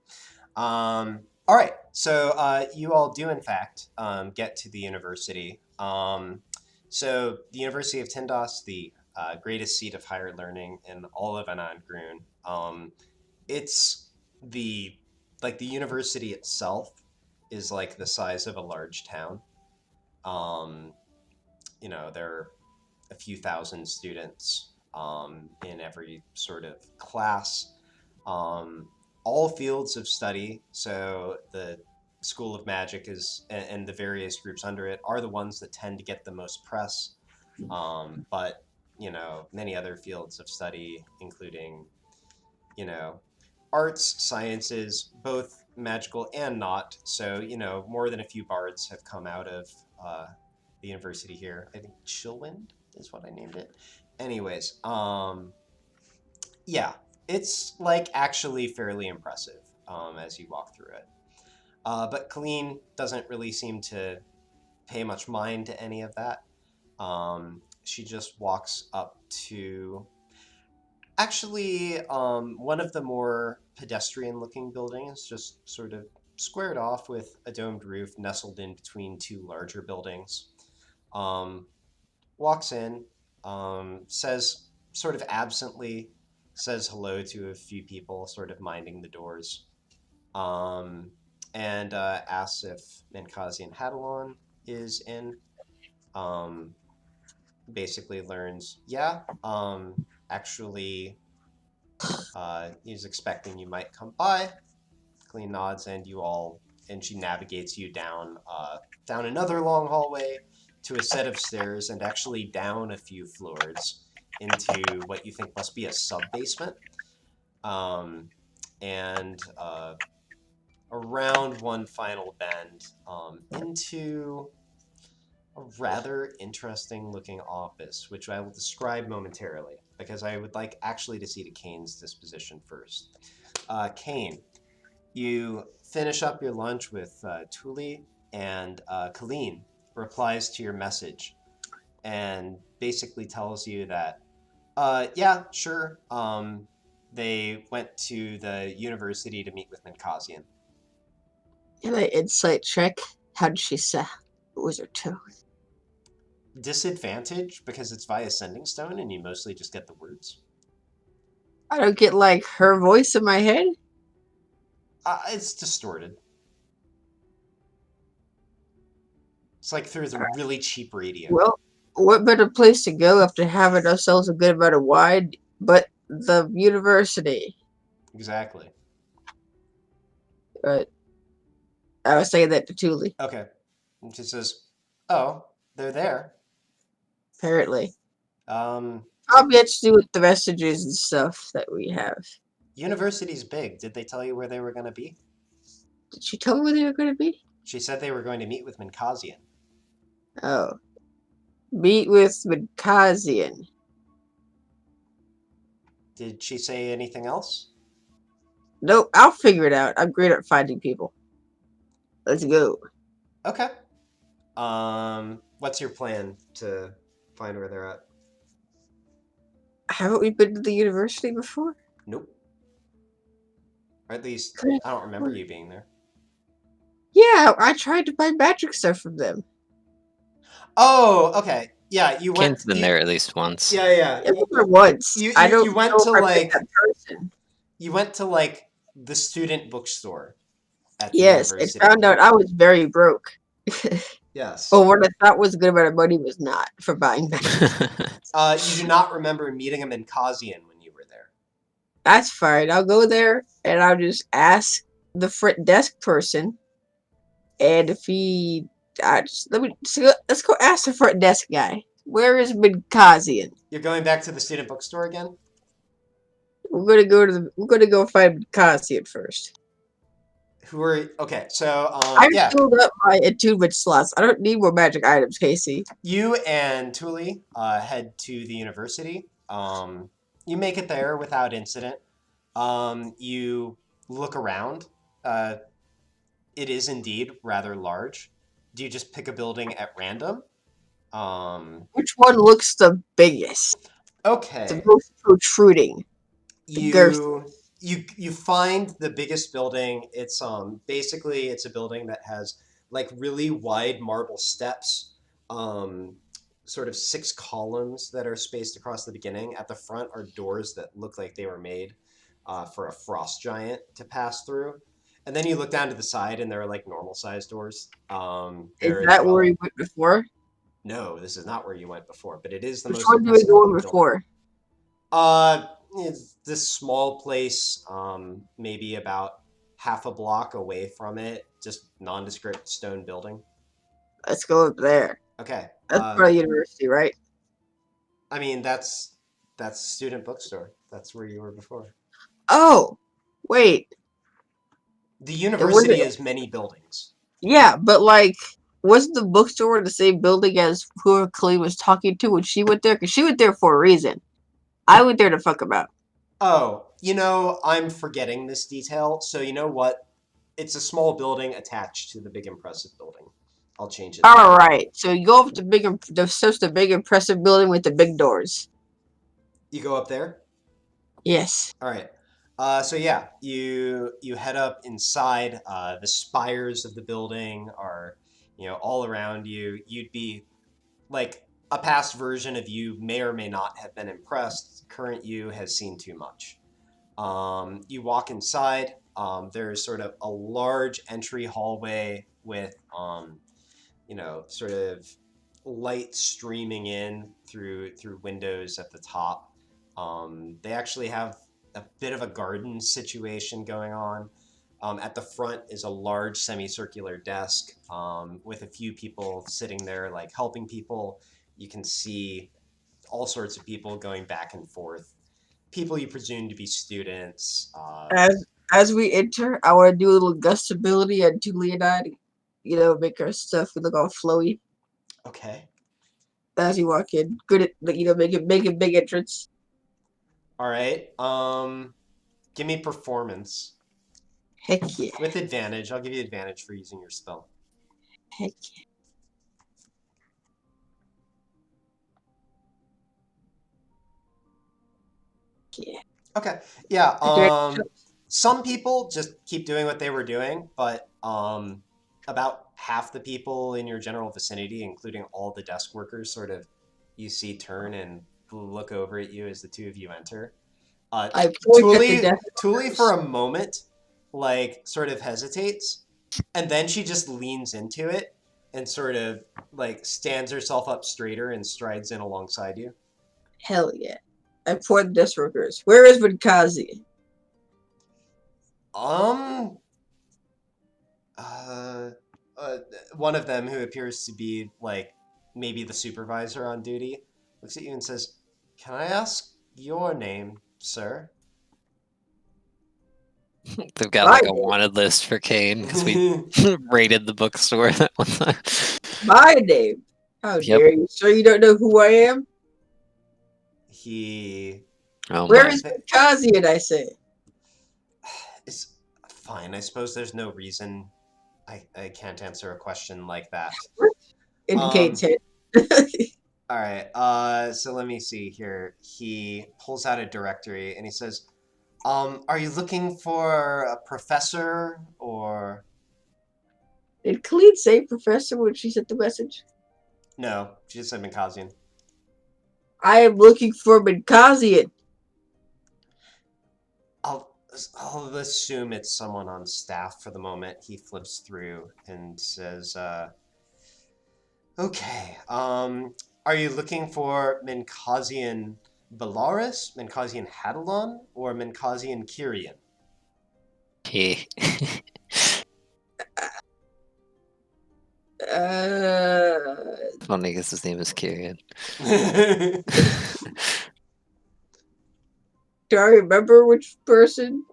All right, so you all do, in fact, get to the university. So the University of Tindos, the greatest seat of higher learning in all of Anand Grun. It's the university itself is like the size of a large town. There are a few thousand students in every sort of class. All fields of study. So the School of Magic and the various groups under it are the ones that tend to get the most press. But many other fields of study, including arts, sciences, both magical and not. So more than a few bards have come out of the university here. I think Chillwind is what I named it. Anyways, yeah. It's like actually fairly impressive as you walk through it. But Colleen doesn't really seem to pay much mind to any of that. She just walks up to actually one of the more pedestrian looking buildings, just sort of squared off with a domed roof nestled in between two larger buildings. Walks in, says sort of absently, says hello to a few people sort of minding the doors, and asks if Menkazian Hadalon is in. Basically learns, yeah, actually, he's expecting you might come by. Clean nods, and she navigates you down another long hallway to a set of stairs, and actually down a few floors into what you think must be a sub-basement. And around one final bend into a rather interesting looking office, which I will describe momentarily, because I would like actually to see to Kane's disposition first. Kane, you finish up your lunch with Tuli, and Colleen replies to your message and basically tells you that, yeah, sure. They went to the university to meet with Minkazian. Can I insight check? How did she sound? What was her tone? Disadvantage because it's via Sending Stone and you mostly just get the words. I don't get like her voice in my head. It's distorted. It's like through the really cheap radio. Well, what better place to go after having ourselves a good amount of wine but the university? Exactly. But I was saying that to Thule, Okay. And she says, "Oh, they're there. apparently. Um, Probably has to do with the messages and stuff that we have. University's big. Did they tell you where they were going to be?" Did she tell me where they were going to be? She said they were going to meet with Minkazian. Oh. Meet with Mikazian. Did she say anything else? Nope, I'll figure it out. I'm great at finding people. Let's go. Okay. What's your plan to find where they're at? Haven't we been to the university before? Nope. Or at least, Could've I don't remember sworn. you being there. Yeah, I tried to buy magic stuff from them. Oh, okay. Yeah, you Came went. to them there at least once. Yeah, yeah. I remember once. You, I you, don't you went know to if I picked like that person. you went to like the student bookstore at the Yes, and university. found out I was very broke. Yes. Or what I thought was a good amount of money was not for buying magic. You do not remember meeting him in Kazian when you were there. That's fine. I'll go there and I'll just ask the front desk person, and if he, let's go ask the front desk guy. Where is Minkazian? You're going back to the student bookstore again? We're gonna go find Minkazian first. Who are okay? So I yeah, filled up my attunement slots. I don't need more magic items, Casey. you and Tuli head to the university. You make it there without incident. You look around. It is indeed rather large. Do you just pick a building at random? Which one looks the biggest? Okay. The most protruding. The girth. You find the biggest building. It's basically it's a building that has like really wide marble steps, sort of 6 columns that are spaced across the beginning. At the front are doors that look like they were made for a frost giant to pass through. And then you look down to the side, and there are like normal sized doors. Is There as that well. where we went before? No, this is not where you went before, but it is the Which most one did we impressive go in building. before? It's this small place, maybe about half a block away from it, just nondescript stone building. Let's go up there. Okay. That's part of the university, right? I mean, that's student bookstore. That's where you were before. Oh, wait. The university it- has many buildings. Yeah, but like, wasn't the bookstore in the same building as whoever Klee was talking to when she went there? Because she went there for a reason. I went there to fuck about. Oh, I'm forgetting this detail. So you know what? It's a small building attached to the big impressive building. I'll change it. All right, so you go up to the big impressive building with the big doors. You go up there? Yes. All right. So yeah, you head up inside. The spires of the building are, all around you. You'd be like a past version of you may or may not have been impressed. Current you has seen too much. You walk inside. There's sort of a large entry hallway with, sort of light streaming in through windows at the top. They actually have a bit of a garden situation going on. At the front is a large semicircular desk with a few people sitting there, like helping people. You can see all sorts of people going back and forth. People you presume to be students. As we enter, I want to do a little gustability and Julie and I, make our stuff look all flowy. Okay. As you walk in, good at make a big entrance. All right. Give me performance. Heck yeah. With advantage. I'll give you advantage for using your spell. Heck yeah. Okay. Yeah. I dare- Some people just keep doing what they were doing, but about half the people in your general vicinity, including all the desk workers, sort of you see turn and look over at you as the two of you enter. I point at the Tuli, death Tuli workers. for a moment, like sort of hesitates, and then she just leans into it and sort of like stands herself up straighter and strides in alongside you. Hell yeah. I point at the death workers. Where is Vinkazi? Um, uh, one of them, who appears to be like maybe the supervisor on duty, looks at you and says, "Can I ask your name, sir?" They've got My like a name. wanted list for Kane because we raided the bookstore that one time. My name. How Yep. dare you, sir? You don't know who I am? He Oh Where my. is Vinkazi? And I say, is fine. I suppose there's no reason I can't answer a question like that. indicates head. All right. So let me see here. He pulls out a directory and he says, are you looking for a professor or Did Khalid say professor when she sent the message? no? She just said Minkazian. I am looking for Vinkazian. I'll assume it's someone on staff for the moment. He flips through and says, okay. Are you looking for Minkazian Belarus, Minkazian Hadalon, or Minkazian Kyrian? He. Funny because his name is Kyrian. Do I remember which person?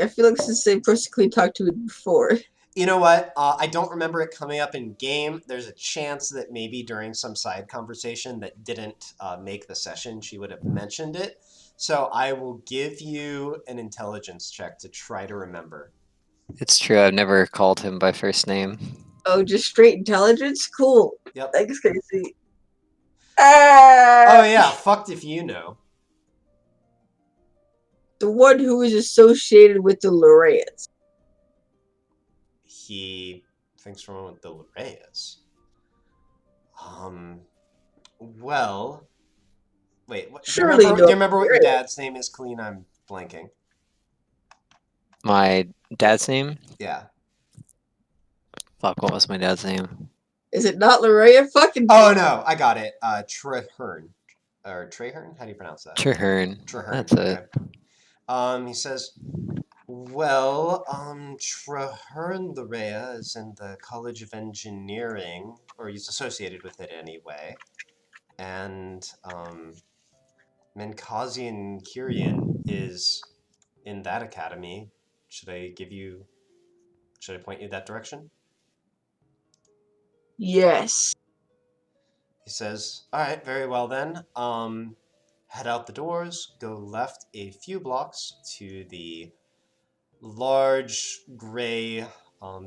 I feel like it's the same person Khalid talked to before. You know what? I don't remember it coming up in game. There's a chance that maybe during some side conversation that didn't make the session, she would have mentioned it. So I will give you an intelligence check to try to remember. It's true. I've never called him by first name. Oh, just straight intelligence? Cool. Yep. Thanks, Casey. Oh yeah, fucked if you know. The one who is associated with the Loreans. He thinks for a moment the Reyes. Well, wait. What, Surely do no. you remember what your dad's name is, Colleen? I'm blanking. My dad's name? Yeah. Fuck, what was my dad's name? Is it not Lorea? Fucking. Oh no, I got it. Treherne. Or Treherne? How do you pronounce that? Treherne. Treherne. That's it. Okay. He says, well, Treherne Lorea is in the College of Engineering, or he's associated with it anyway. And Minkazian Kyrian is in that academy. Should I point you that direction? Yes. He says, all right, very well then. Head out the doors, go left a few blocks to the large gray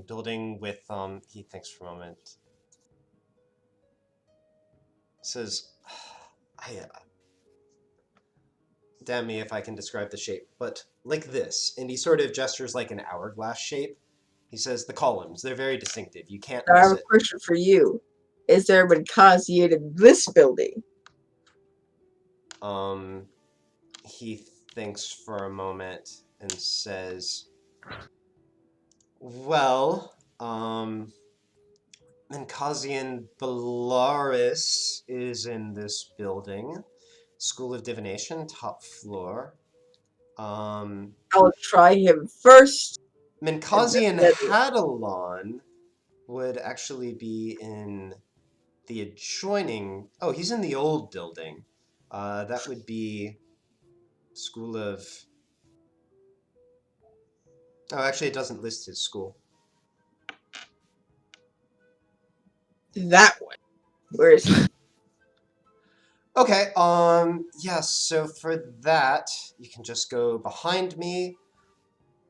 building with, he thinks for a moment. Says, damn me if I can describe the shape, but like this. And he sort of gestures like an hourglass shape. He says, the columns, they're very distinctive. You can't I miss have a it. question for you. Is there a Vinkazian in this building? He thinks for a moment and says, well, Minkazian Belarus is in this building. School of Divination, top floor. I'll try him first. Minkazian Hadalon would actually be in the adjoining... Oh, he's in the old building. That would be School of... Oh, actually, it doesn't list his school. That one. Where is he? Okay, yes, so for that, you can just go behind me,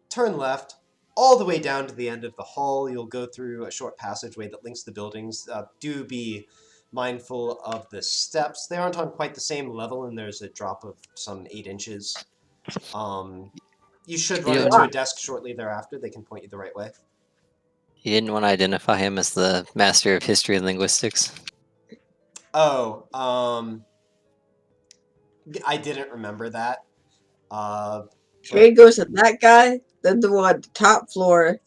turn left, all the way down to the end of the hall. You'll go through a short passageway that links the buildings. Do be mindful of the steps. They aren't on quite the same level, and there's a drop of some 8 inches. You should run You into a didn't, desk shortly thereafter. They can point you the right way. you didn't want to identify him as the master of history and linguistics? Oh, I didn't remember that. Trade goes to that guy, then the one at the top floor,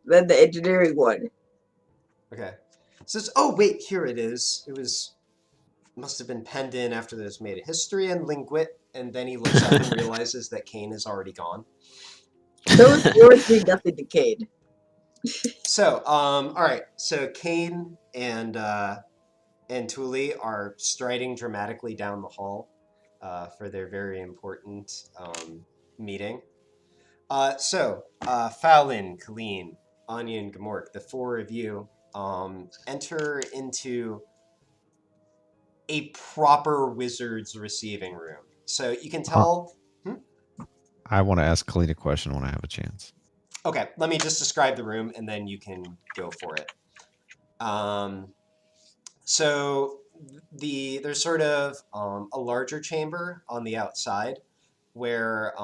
then the engineering one. Okay. It says, oh, wait, here it is. Must have been penned in after this made a history and linguit, and then he looks up and realizes that Kane is already gone. Those words mean nothing to Cade. So, all right. So Kane and Thule are striding dramatically down the hall for their very important meeting. Fallon, Colleen, Anya, and Gamork, the 4 of you enter into a proper wizard's receiving room. So you can tell. I want to ask Colleen a question when I have a chance. Okay, let me just describe the room, and then you can go for it. So there's sort of a larger chamber on the outside where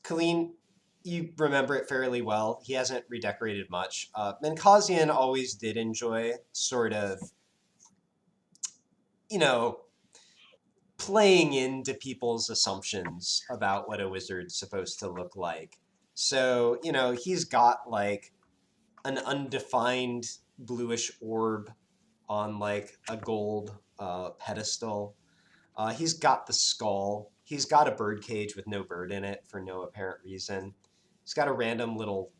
Colleen, you remember it fairly well. He hasn't redecorated much. Menkazian always did enjoy sort of, playing into people's assumptions about what a wizard's supposed to look like. So, he's got like an undefined bluish orb on like a gold pedestal. He's got the skull. He's got a bird cage with no bird in it for no apparent reason. He's got a random little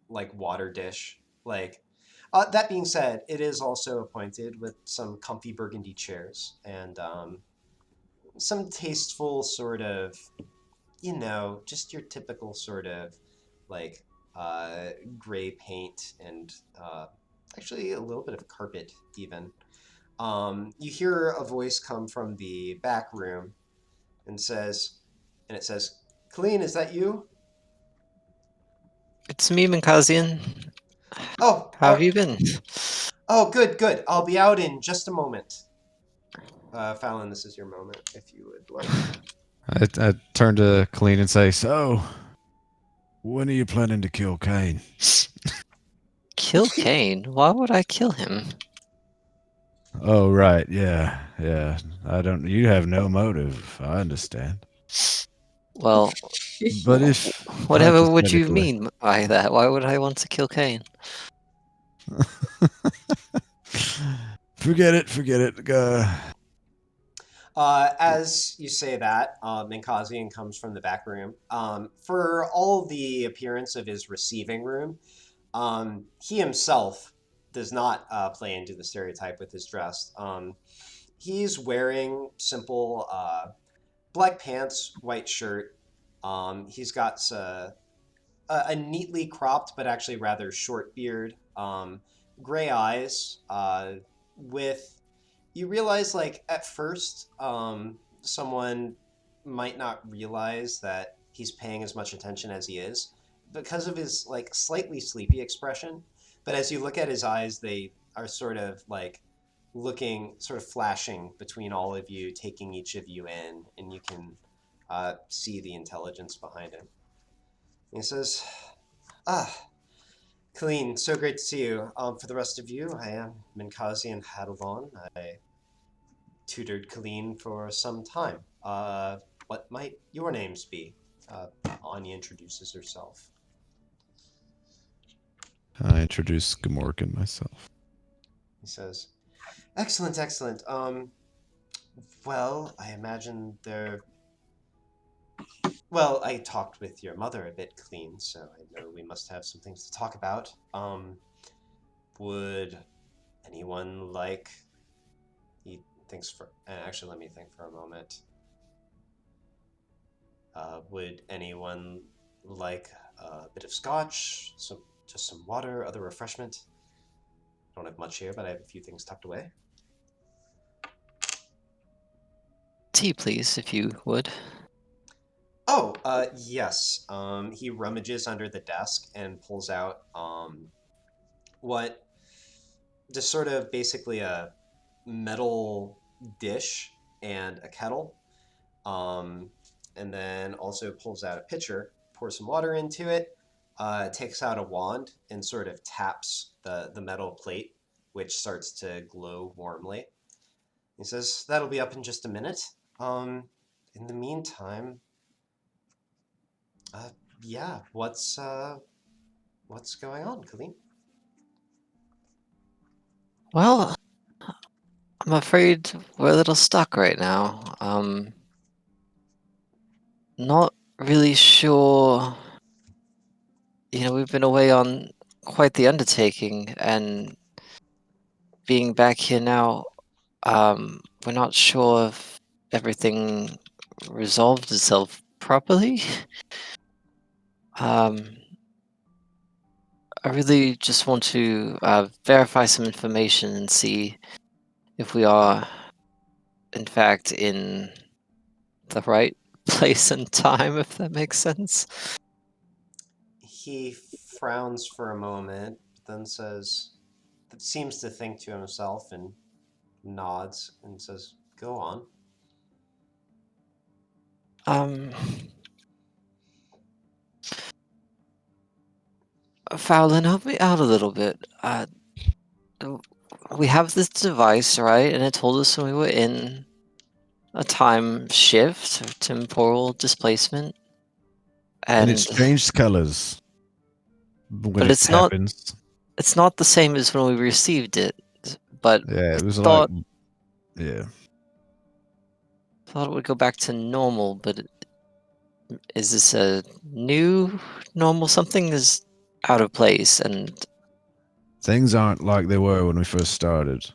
like water dish. That being said, it is also appointed with some comfy burgundy chairs and some tasteful sort of, just your typical sort of like gray paint and actually a little bit of carpet even. You hear a voice come from the back room and it says, Colleen, is that you? It's me, Minkazian. Oh, How have you been? Oh, good. I'll be out in just a moment. Fallon, this is your moment, if you would like. I turn to Colleen and say, so, when are you planning to kill Kane? Kill Kane? Why would I kill him? Oh, right. Yeah. You have no motive. I understand. Well, But if whatever would you hypothetically- mean by that? Why would I want to kill Kane? Forget it. As you say that, Minkazian comes from the back room. For all the appearance of his receiving room, he himself does not play into the stereotype with his dress. He's wearing simple black pants, white shirt. He's got a neatly cropped but actually rather short beard, gray eyes, with you realize like at first someone might not realize that he's paying as much attention as he is because of his like slightly sleepy expression, but as you look at his eyes they are sort of like looking sort of flashing between all of you, taking each of you in, and you can see the intelligence behind him. And he says, Colleen, so great to see you. For the rest of you, I am Minkazian Hadalon. I tutored Colleen for some time. What might your names be? Anya introduces herself. I introduce Gamork and myself. He says, Excellent. Well, I imagine Well, I talked with your mother a bit, Colleen, so I know we must have some things to talk about. Would anyone like... He thinks for... Actually, let me think for a moment. Would anyone like a bit of scotch, just some water, other refreshment? I don't have much here, but I have a few things tucked away. Tea, please, if you would. Oh, yes. He rummages under the desk and pulls out what just sort of basically a metal dish and a kettle. Um, and then also pulls out a pitcher, pours some water into it, takes out a wand and sort of taps the metal plate, which starts to glow warmly. He says, "That'll be up in just a minute. In the meantime, uh, yeah, what's going on, Colleen?" Well, I'm afraid we're a little stuck right now. Not really sure. We've been away on quite the undertaking, and being back here now, we're not sure if everything resolved itself properly. Um, I really just want to verify some information and see if we are, in fact, in the right place and time, if that makes sense. He frowns for a moment, then seems to think to himself and nods and says, "Go on." Um, Fowlin, help me out a little bit. We have this device, right? And it told us when we were in a time shift or temporal displacement. And And it's changed colors when but it it's not happens. it's not the same as when we received it. But Yeah, it was thought yeah. thought it would go back to normal, but is this a new normal? Something is out of place, and Things aren't like they were when we first started,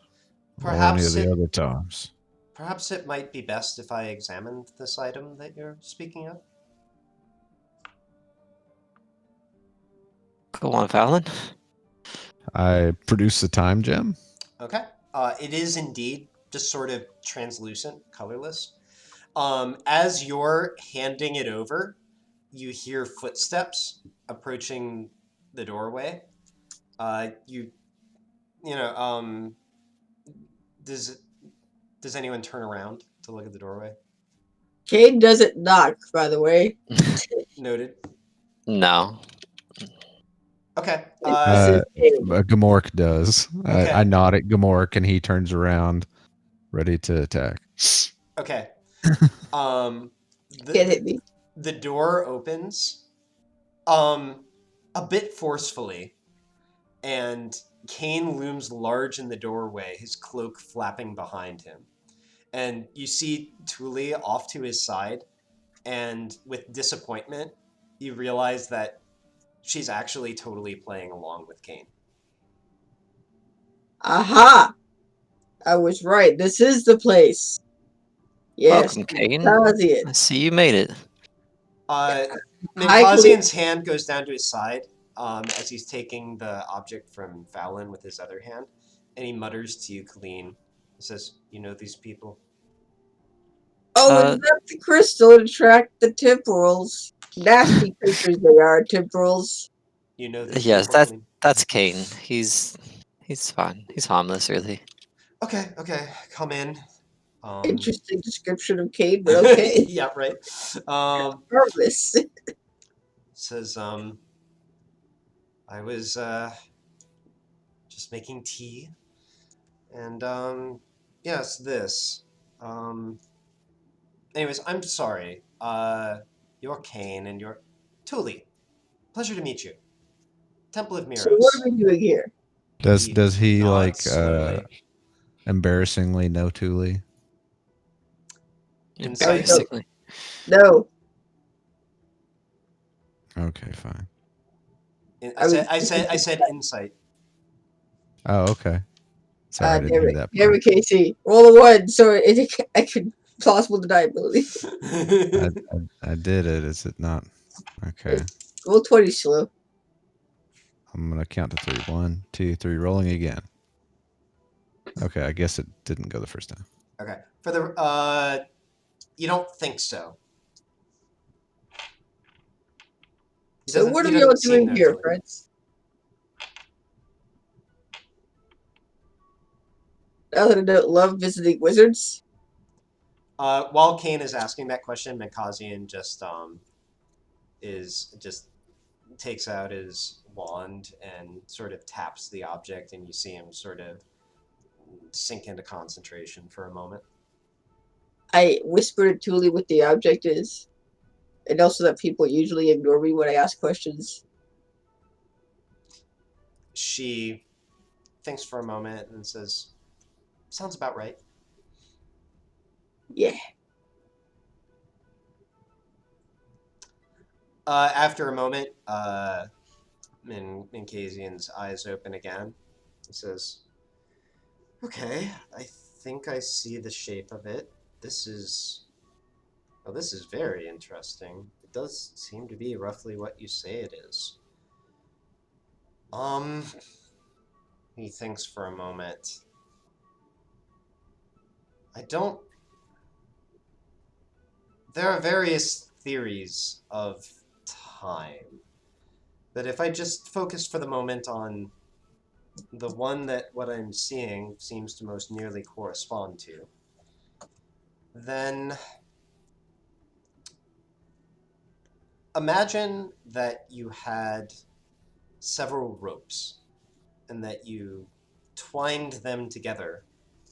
or any of Perhaps the it other times. perhaps it might be best if I examined this item that you're speaking of. go on, Fallon. I produced the time gem. Okay. It is indeed just sort of translucent, colorless. As you're handing it over, you hear footsteps approaching the doorway. You you know, does does anyone turn around to look at the doorway? Kane doesn't knock, by the way. Noted. No. Okay. This is Kane. Gamork does. Okay. I nod at Gamork, and he turns around, ready to attack. Okay. Um, the, Can't the hit me. the door opens, a bit forcefully, and Kane looms large in the doorway, his cloak flapping behind him. And you see Thule off to his side, and with disappointment, you realize that she's actually totally playing along with Kane. Aha! I was right. This is the place. Yes, Welcome, Kane. Tazian. I see you made it. Uh, Hi, Khalid. Minkazian's hand goes down to his side as he's taking the object from Fallon with his other hand, and he mutters to you, Colleen. He says, "You know these people?" Oh, Uh, is that the crystal to attract the temporals? Nasty creatures they are, temporals. You know these yes, people, Colleen? that's Kane. He's fine. He's harmless, really. Okay, okay, come in. Interesting description of Kane, but okay. Yeah, right. Harmless. Says, I was just making tea, and yes, this. Um, anyways, I'm sorry. You're Kane, and you're Tuli. Pleasure to meet you. Temple of So what Miros. are we doing here? Does he Nods slowly. embarrassingly know Thule? Insight. Basically. No. Okay, fine. I said insight. Oh, okay. Sorry, I didn't hear that Damn part. it, Casey. Roll a 1, so I could plausible deniability. I did it. Is it not? Okay. Roll 20 slow. I'm gonna count to 3. 1, 2, 3. Rolling again. Okay, I guess it didn't go the first time. Okay. For the you don't think so. So what he are y'all doesn't seem doing there here, to friends? Other than love visiting wizards? While Kane is asking that question, Mikazian just takes out his wand and sort of taps the object, and you see him sort of sink into concentration for a moment. I whispered to Tuli what the object is, and also that people usually ignore me when I ask questions. She thinks for a moment and says, "Sounds about right." Yeah. After a moment, Minkazian's eyes open again. He says, "Okay, I think I see the shape of it. This is this is very interesting. It does seem to be roughly what you say it is." Um, he thinks for a moment. I don't. There are various theories of time. But if I just focus for the moment on the one that what I'm seeing seems to most nearly correspond to, then imagine that you had several ropes and that you twined them together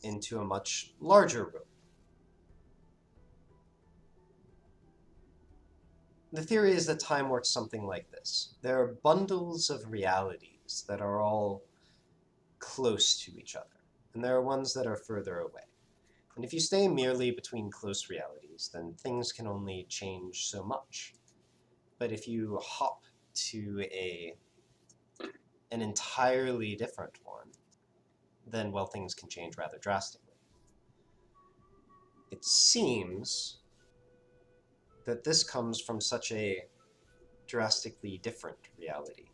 into a much larger rope. The theory is that time works something like this. There are bundles of realities that are all close to each other, and there are ones that are further away. And if you stay merely between close realities, then things can only change so much. But if you hop to an entirely different one, then, well, things can change rather drastically. It seems that this comes from such a drastically different reality,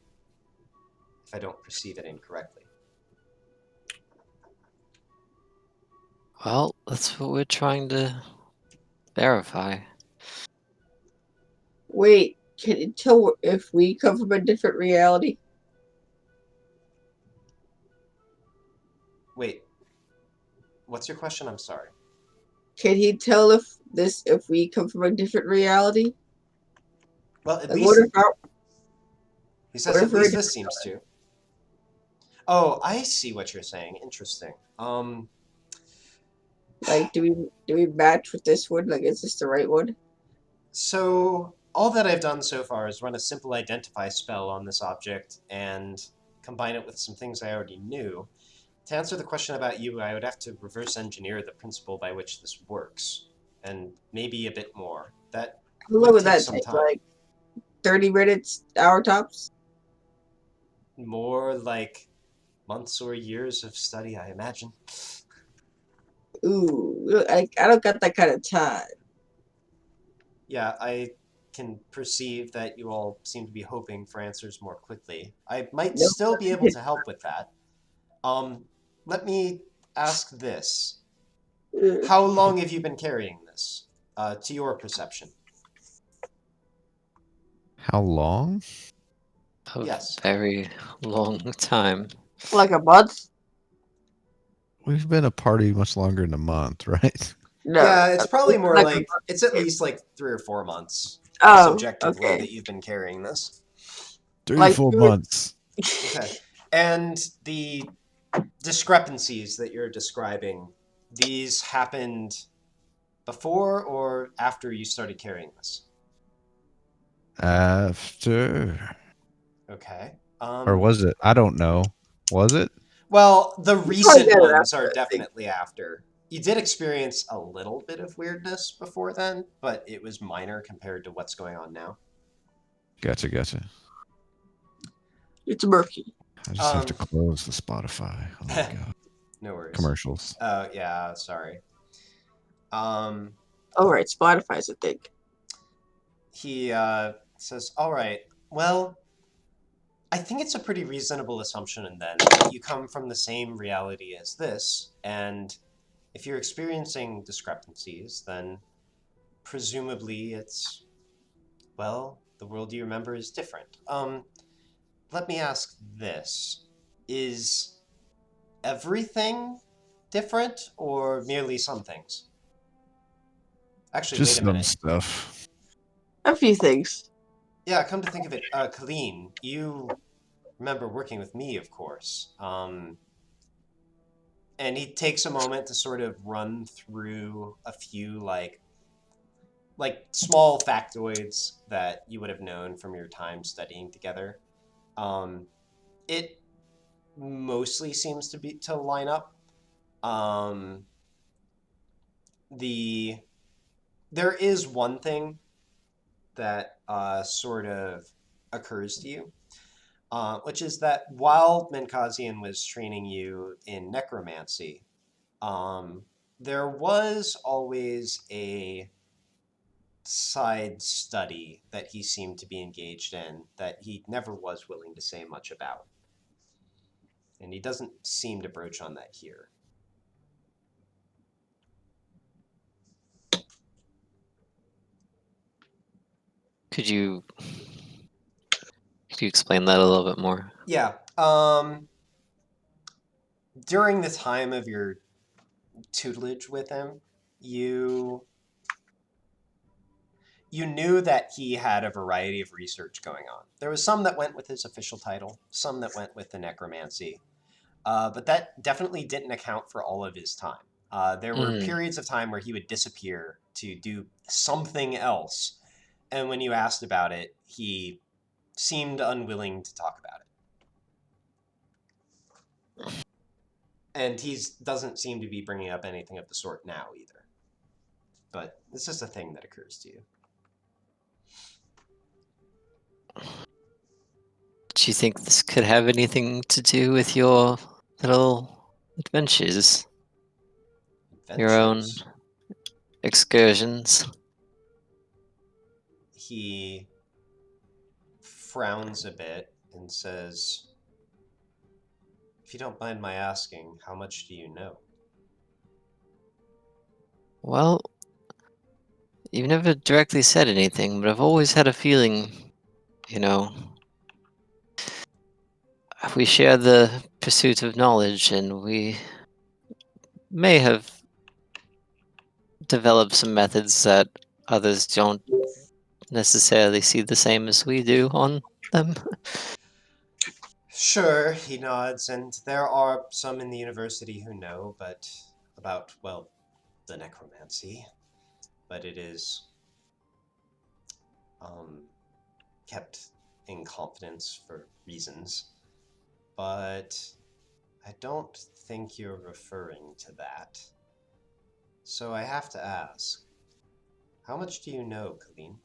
if I don't perceive it incorrectly. Well, that's what we're trying to verify. Wait, can you tell if we come from a different reality? Wait, what's your question? I'm sorry. Can he tell if we come from a different reality? Well, at Like, what least, if our he what says, if at we're least this seems to. Oh, I see what you're saying. Interesting. like do we match with this one? Like, is this the right one? So, all that I've done so far is run a simple identify spell on this object and combine it with some things I already knew. To answer the question about you, I would have to reverse engineer the principle by which this works, and maybe a bit more. That How long would would take that some take? time. Like 30 minutes, hour tops? More like months or years of study, I imagine. Ooh, I don't got that kind of time. Yeah, I can perceive that you all seem to be hoping for answers more quickly. I might Nope. still be able to help with that. Let me ask this. How long have you been carrying this, to your perception? How long? A Yes. very long time. Like a month? We've been a party much longer than a month, right? No. Yeah, it's probably more Like a like, month. it's at least like 3 or 4 months, Oh, subjectively, okay. that you've been carrying this. 3 to Like 4 months. Okay. And the discrepancies that you're describing, these happened before or after you started carrying this? After. Okay. Or was it? I don't know. Was it? Well, the You probably recent got it ones after, are I think. definitely after. You did experience a little bit of weirdness before then, but it was minor compared to what's going on now. Gotcha. It's murky. I just have to Um, close the Spotify. Oh my god. No worries. Commercials. Oh, yeah, sorry. Oh, right. Spotify's a thing. He says, all right, well, I think it's a pretty reasonable assumption then that you come from the same reality as this, and if you're experiencing discrepancies, then presumably it's, well, the world you remember is different. Let me ask this. Is everything different or merely some things? Actually, Just wait a some minute. stuff. A few things. Yeah, come to think of it, Colleen, you remember working with me, of course. And he takes a moment to sort of run through a few like small factoids that you would have known from your time studying together. It mostly seems to line up. Um, the there is one thing that sort of occurs to you, which is that while Menkazian was training you in necromancy, um, there was always a side study that he seemed to be engaged in that he never was willing to say much about. And he doesn't seem to broach on that here. Could you explain that a little bit more? Yeah. During the time of your tutelage with him, you knew that he had a variety of research going on. There was some that went with his official title, some that went with the necromancy, but that definitely didn't account for all of his time. There were periods of time where he would disappear to do something else, and when you asked about it, he seemed unwilling to talk about it. And he doesn't seem to be bringing up anything of the sort now either. But it's just a thing that occurs to you. Do you think this could have anything to do with your little adventures? Your own Adventures. excursions? He frowns a bit and says, "If you don't mind my asking, how much do you know?" Well, you've never directly said anything, but I've always had a feeling, you know, we share the pursuit of knowledge, and we may have developed some methods that others don't necessarily see the same as we do on them. Sure, he nods, and there are some in the university who know, but about, well, the necromancy. But it is kept in confidence for reasons. But I don't think you're referring to that. So I have to ask, how much do you know, Colleen?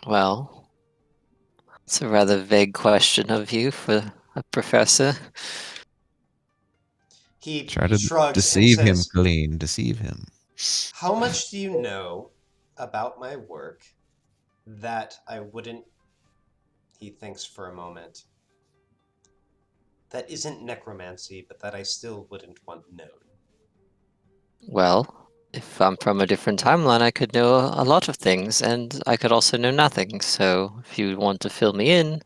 Well, it's a rather vague question of you for a professor. He Try to shrugs and deceive him, says, Colleen. Deceive him. "How much do you know about my work that I wouldn't," he thinks for a moment, "that isn't necromancy, but that I still wouldn't want known?" Well, if I'm from a different timeline, I could know a lot of things, and I could also know nothing. So if you want to fill me in,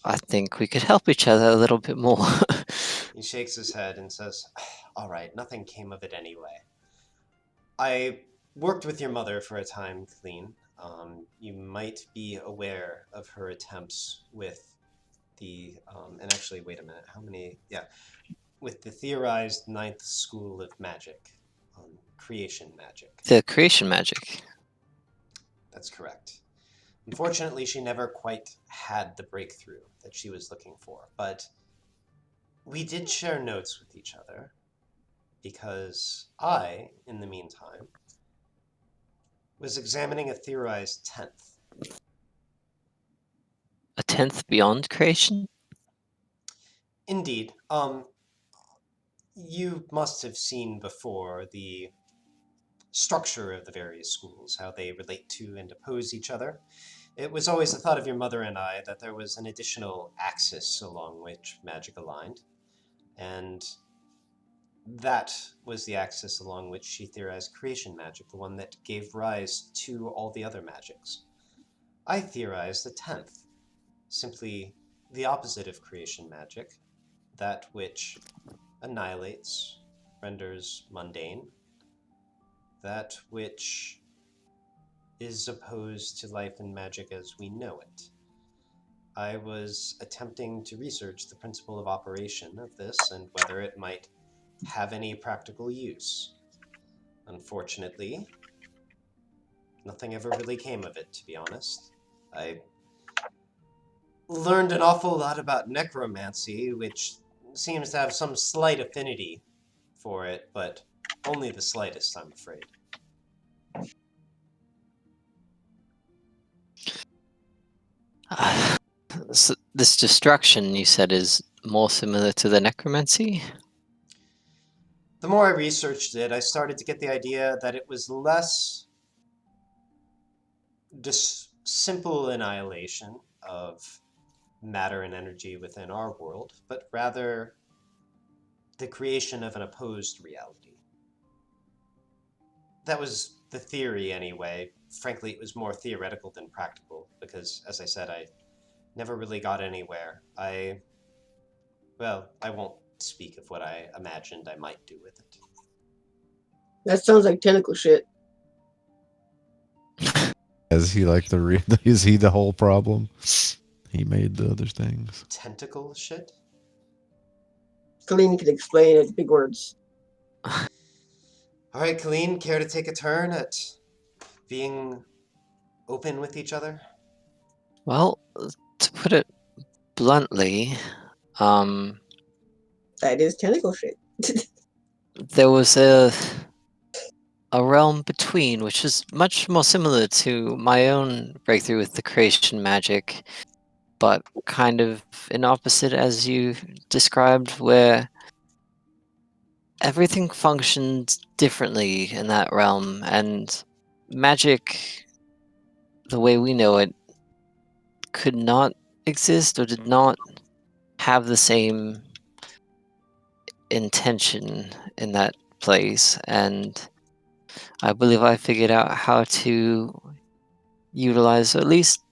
I think we could help each other a little bit more. He shakes his head and says, "All right, nothing came of it anyway. I worked with your mother for a time, Colleen. You might be aware of her attempts with the, and actually, wait a minute, how many, yeah, with the theorized ninth school of magic, creation magic. The creation magic. That's correct. Unfortunately, she never quite had the breakthrough that she was looking for, but we did share notes with each other because I, in the meantime, was examining a theorized 10th. A 10th beyond creation? Indeed. You must have seen before the structure of the various schools, how they relate to and oppose each other. It was always the thought of your mother and I that there was an additional axis along which magic aligned. And that was the axis along which she theorized creation magic, the one that gave rise to all the other magics. I theorized the 10th, simply the opposite of creation magic, that which annihilates, renders mundane, that which is opposed to life and magic as we know it. I was attempting to research the principle of operation of this and whether it might have any practical use. Unfortunately, nothing ever really came of it, to be honest. I learned an awful lot about necromancy, which seems to have some slight affinity for it, but only the slightest, I'm afraid. So this destruction, you said, is more similar to the necromancy? The more I researched it, I started to get the idea that it was less just simple annihilation of matter and energy within our world, but rather the creation of an opposed reality. That was the theory anyway. Frankly, it was more theoretical than practical, because, as I said, I never really got anywhere. Well, I won't speak of what I imagined I might do with it. That sounds like tentacle shit. Is he like is he the whole problem? He made the other things. Tentacle shit? Colleen can explain it. Big words. All right, Colleen, care to take a turn at being open with each other? Well, to put it bluntly, That is tentacle shit. there was a realm between, which is much more similar to my own breakthrough with the creation magic, but kind of an opposite as you described, where everything functions differently in that realm, and magic, the way we know it, could not exist or did not have the same intention in that place. And I believe I figured out how to utilize at least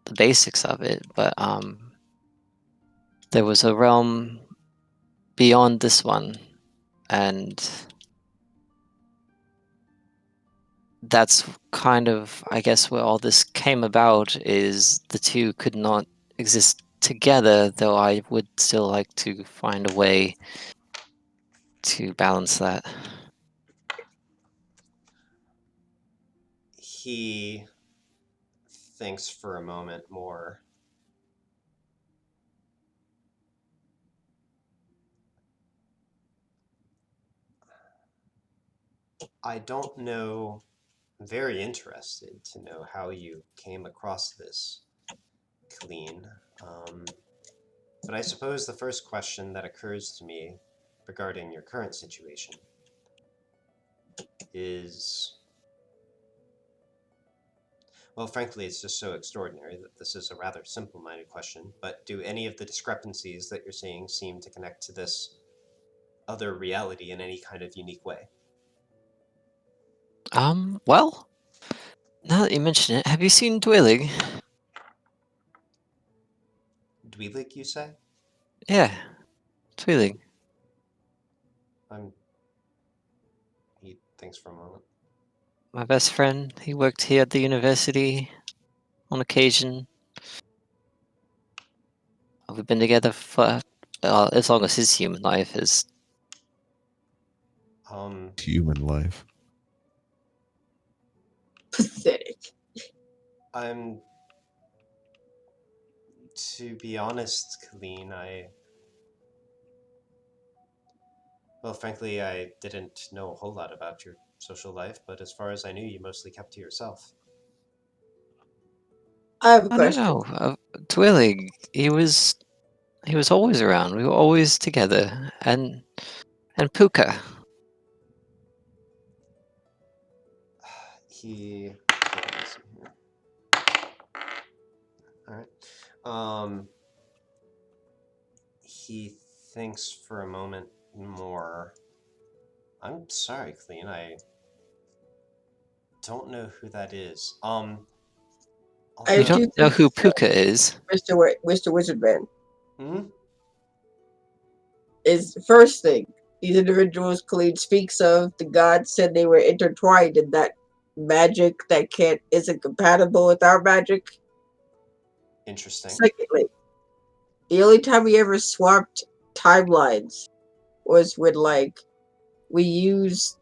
the basics of it, but there was a realm beyond this one, and that's kind of, I guess, where all this came about, is the two could not exist together, though I would still like to find a way to balance that. He thinks for a moment more. I don't know. I'm very interested to know how you came across this, Colleen. But I suppose the first question that occurs to me regarding your current situation is, well, frankly, it's just so extraordinary that this is a rather simple-minded question, but do any of the discrepancies that you're seeing seem to connect to this other reality in any kind of unique way? Well, now that you mention it, have you seen Dwillig? Dweelig, you say? Yeah, Dwillig. He thinks for a moment. My best friend, he worked here at the university on occasion. We've been together for as long as his human life is. Human life. Pathetic. To be honest, Colleen, well, frankly, I didn't know a whole lot about your social life, but as far as I knew, you mostly kept to yourself. I have a I don't question. know. Twillig, he was always around. We were always together. And Puka. Let me see here. All right. He thinks for a moment more. I'm sorry, Clean. I don't know who that is. I You have Although, two don't know things who to say, Puka is? Mr. Wizardman. hmm? Is the first thing. These individuals Khalid speaks of, the gods said they were intertwined in that magic that isn't compatible with our magic. Interesting. Secondly, the only time we ever swapped timelines was when we used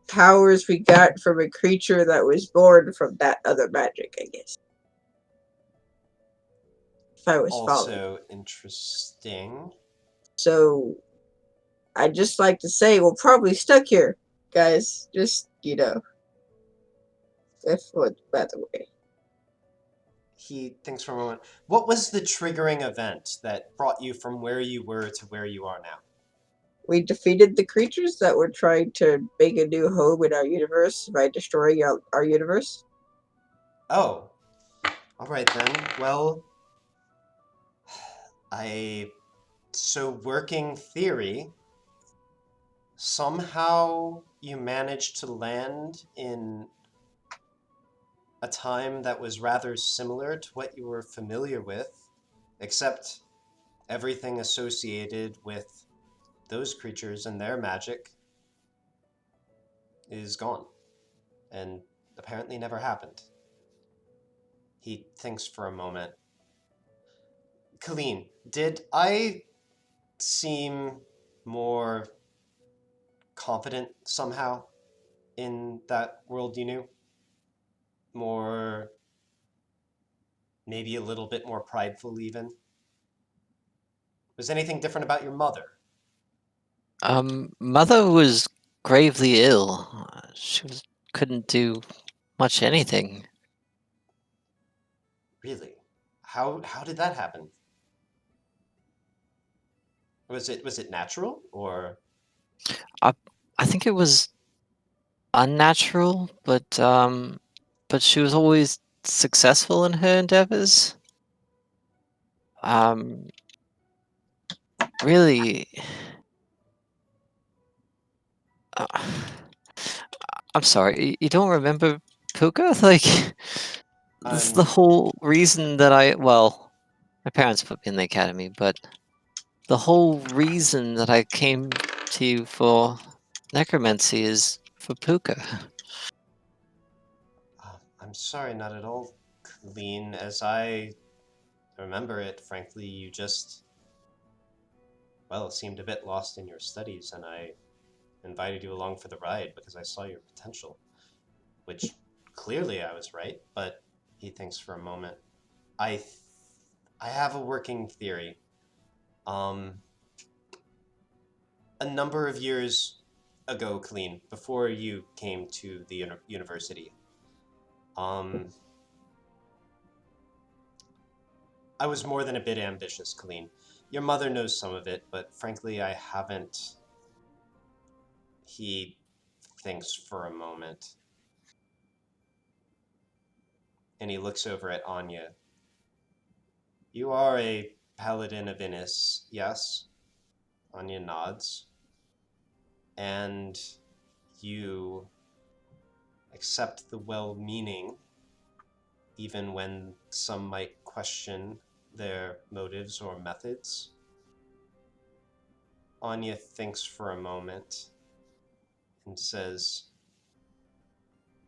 powers we got from a creature that was born from that other magic, I guess. If I was following. Also interesting. So I'd just like to say we're probably stuck here, guys. Just if by the way. He thinks for a moment. What was the triggering event that brought you from where you were to where you are now? We defeated the creatures that were trying to make a new home in our universe by destroying our universe. Oh, all right then. Well, so working theory, somehow you managed to land in a time that was rather similar to what you were familiar with, except everything associated with those creatures and their magic is gone, and apparently never happened. He thinks for a moment. Colleen, did I seem more confident somehow in that world you knew? More, maybe a little bit more prideful even? Was anything different about your mother? Mother was gravely ill. Couldn't do much anything. Really? How did that happen? Was it natural or I think it was unnatural, but she was always successful in her endeavors. Um, really, uh, I'm sorry, you don't remember Puka? Like, this is the I'm whole reason that well, my parents put me in the academy, but the whole reason that I came to you for necromancy is for Puka. I'm sorry, not at all, Colleen. As I remember it, frankly, you just, well, seemed a bit lost in your studies, and I invited you along for the ride because I saw your potential, which clearly I was right, but he thinks for a moment. I th- I have a working theory. Um, a number of years ago, Colleen, before you came to the university, um, I was more than a bit ambitious, Colleen. Your mother knows some of it, but frankly, I haven't. He thinks for a moment, and he looks over at Anya. You are a paladin of Innis, yes? Anya nods. And you accept the well-meaning, even when some might question their motives or methods. Anya thinks for a moment and says,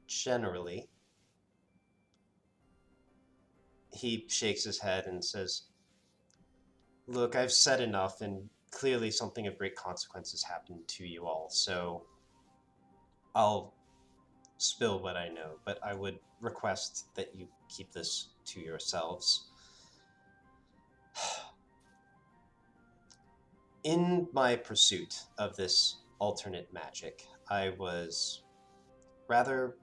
generally. He shakes his head and says, look, I've said enough, and clearly something of great consequence has happened to you all, so I'll spill what I know, but I would request that you keep this to yourselves. In my pursuit of this alternate magic, I was rather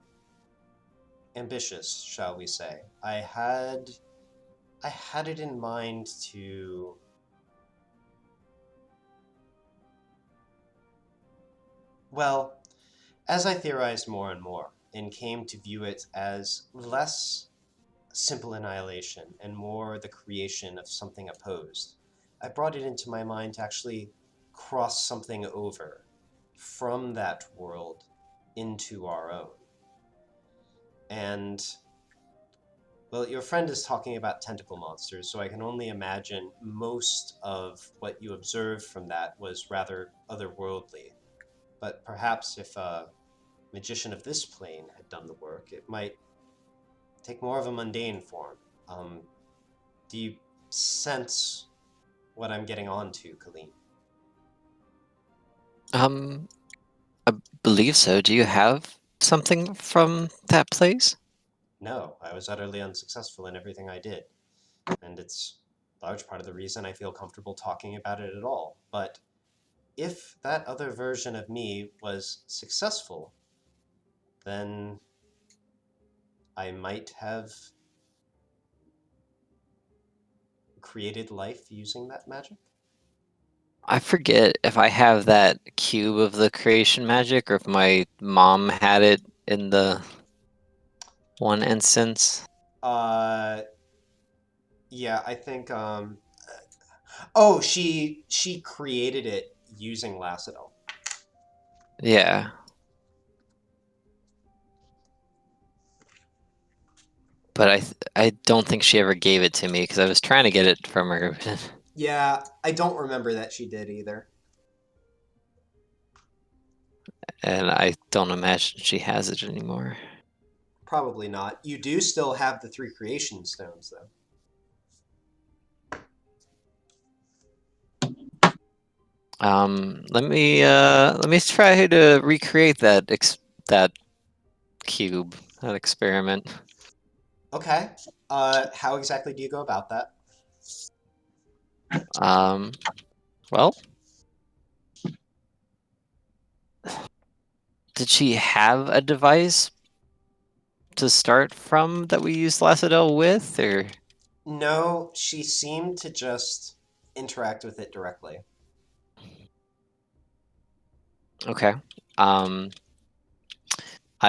ambitious, shall we say. I had it in mind to, well, as I theorized more and more and came to view it as less simple annihilation and more the creation of something opposed, I brought it into my mind to actually cross something over from that world into our own. And, well, your friend is talking about tentacle monsters, so I can only imagine most of what you observed from that was rather otherworldly. But perhaps if a magician of this plane had done the work, it might take more of a mundane form. Do you sense what I'm getting onto, Colleen? I believe so. Do you have something from that place? No, I was utterly unsuccessful in everything I did. And it's a large part of the reason I feel comfortable talking about it at all. But if that other version of me was successful, then I might have created life using that magic. I forget if I have that cube of the creation magic or if my mom had it in the one instance. Yeah, I think oh, she created it using Lacidel. Yeah. But I don't think she ever gave it to me because I was trying to get it from her. Yeah, I don't remember that she did either. And I don't imagine she has it anymore. Probably not. You do still have the 3 creation stones, though. Let me try to recreate that cube, that experiment. Okay. How exactly do you go about that? Well, did she have a device to start from that we used Lacidel with, or? No, she seemed to just interact with it directly. Okay. I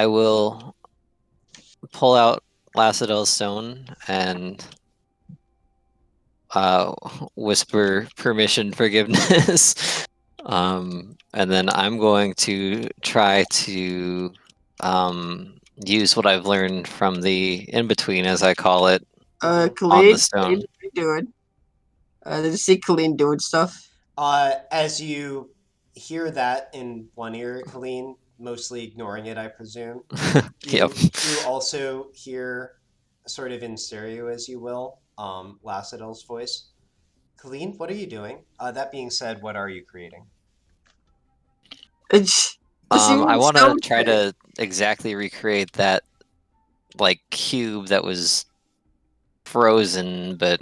will pull out Lacidel's stone and whisper permission forgiveness. And then I'm going to try to use what I've learned from the in-between, as I call it, on the Colleen, stone. what are you doing? Did you see Colleen doing stuff? As you hear that in one ear, Colleen, mostly ignoring it, I presume, Yep. you also hear, sort of in stereo, as you will, Lacidel's voice. Colleen, what are you doing? That being said, what are you creating? I want to try to exactly recreate that, like, cube that was frozen, but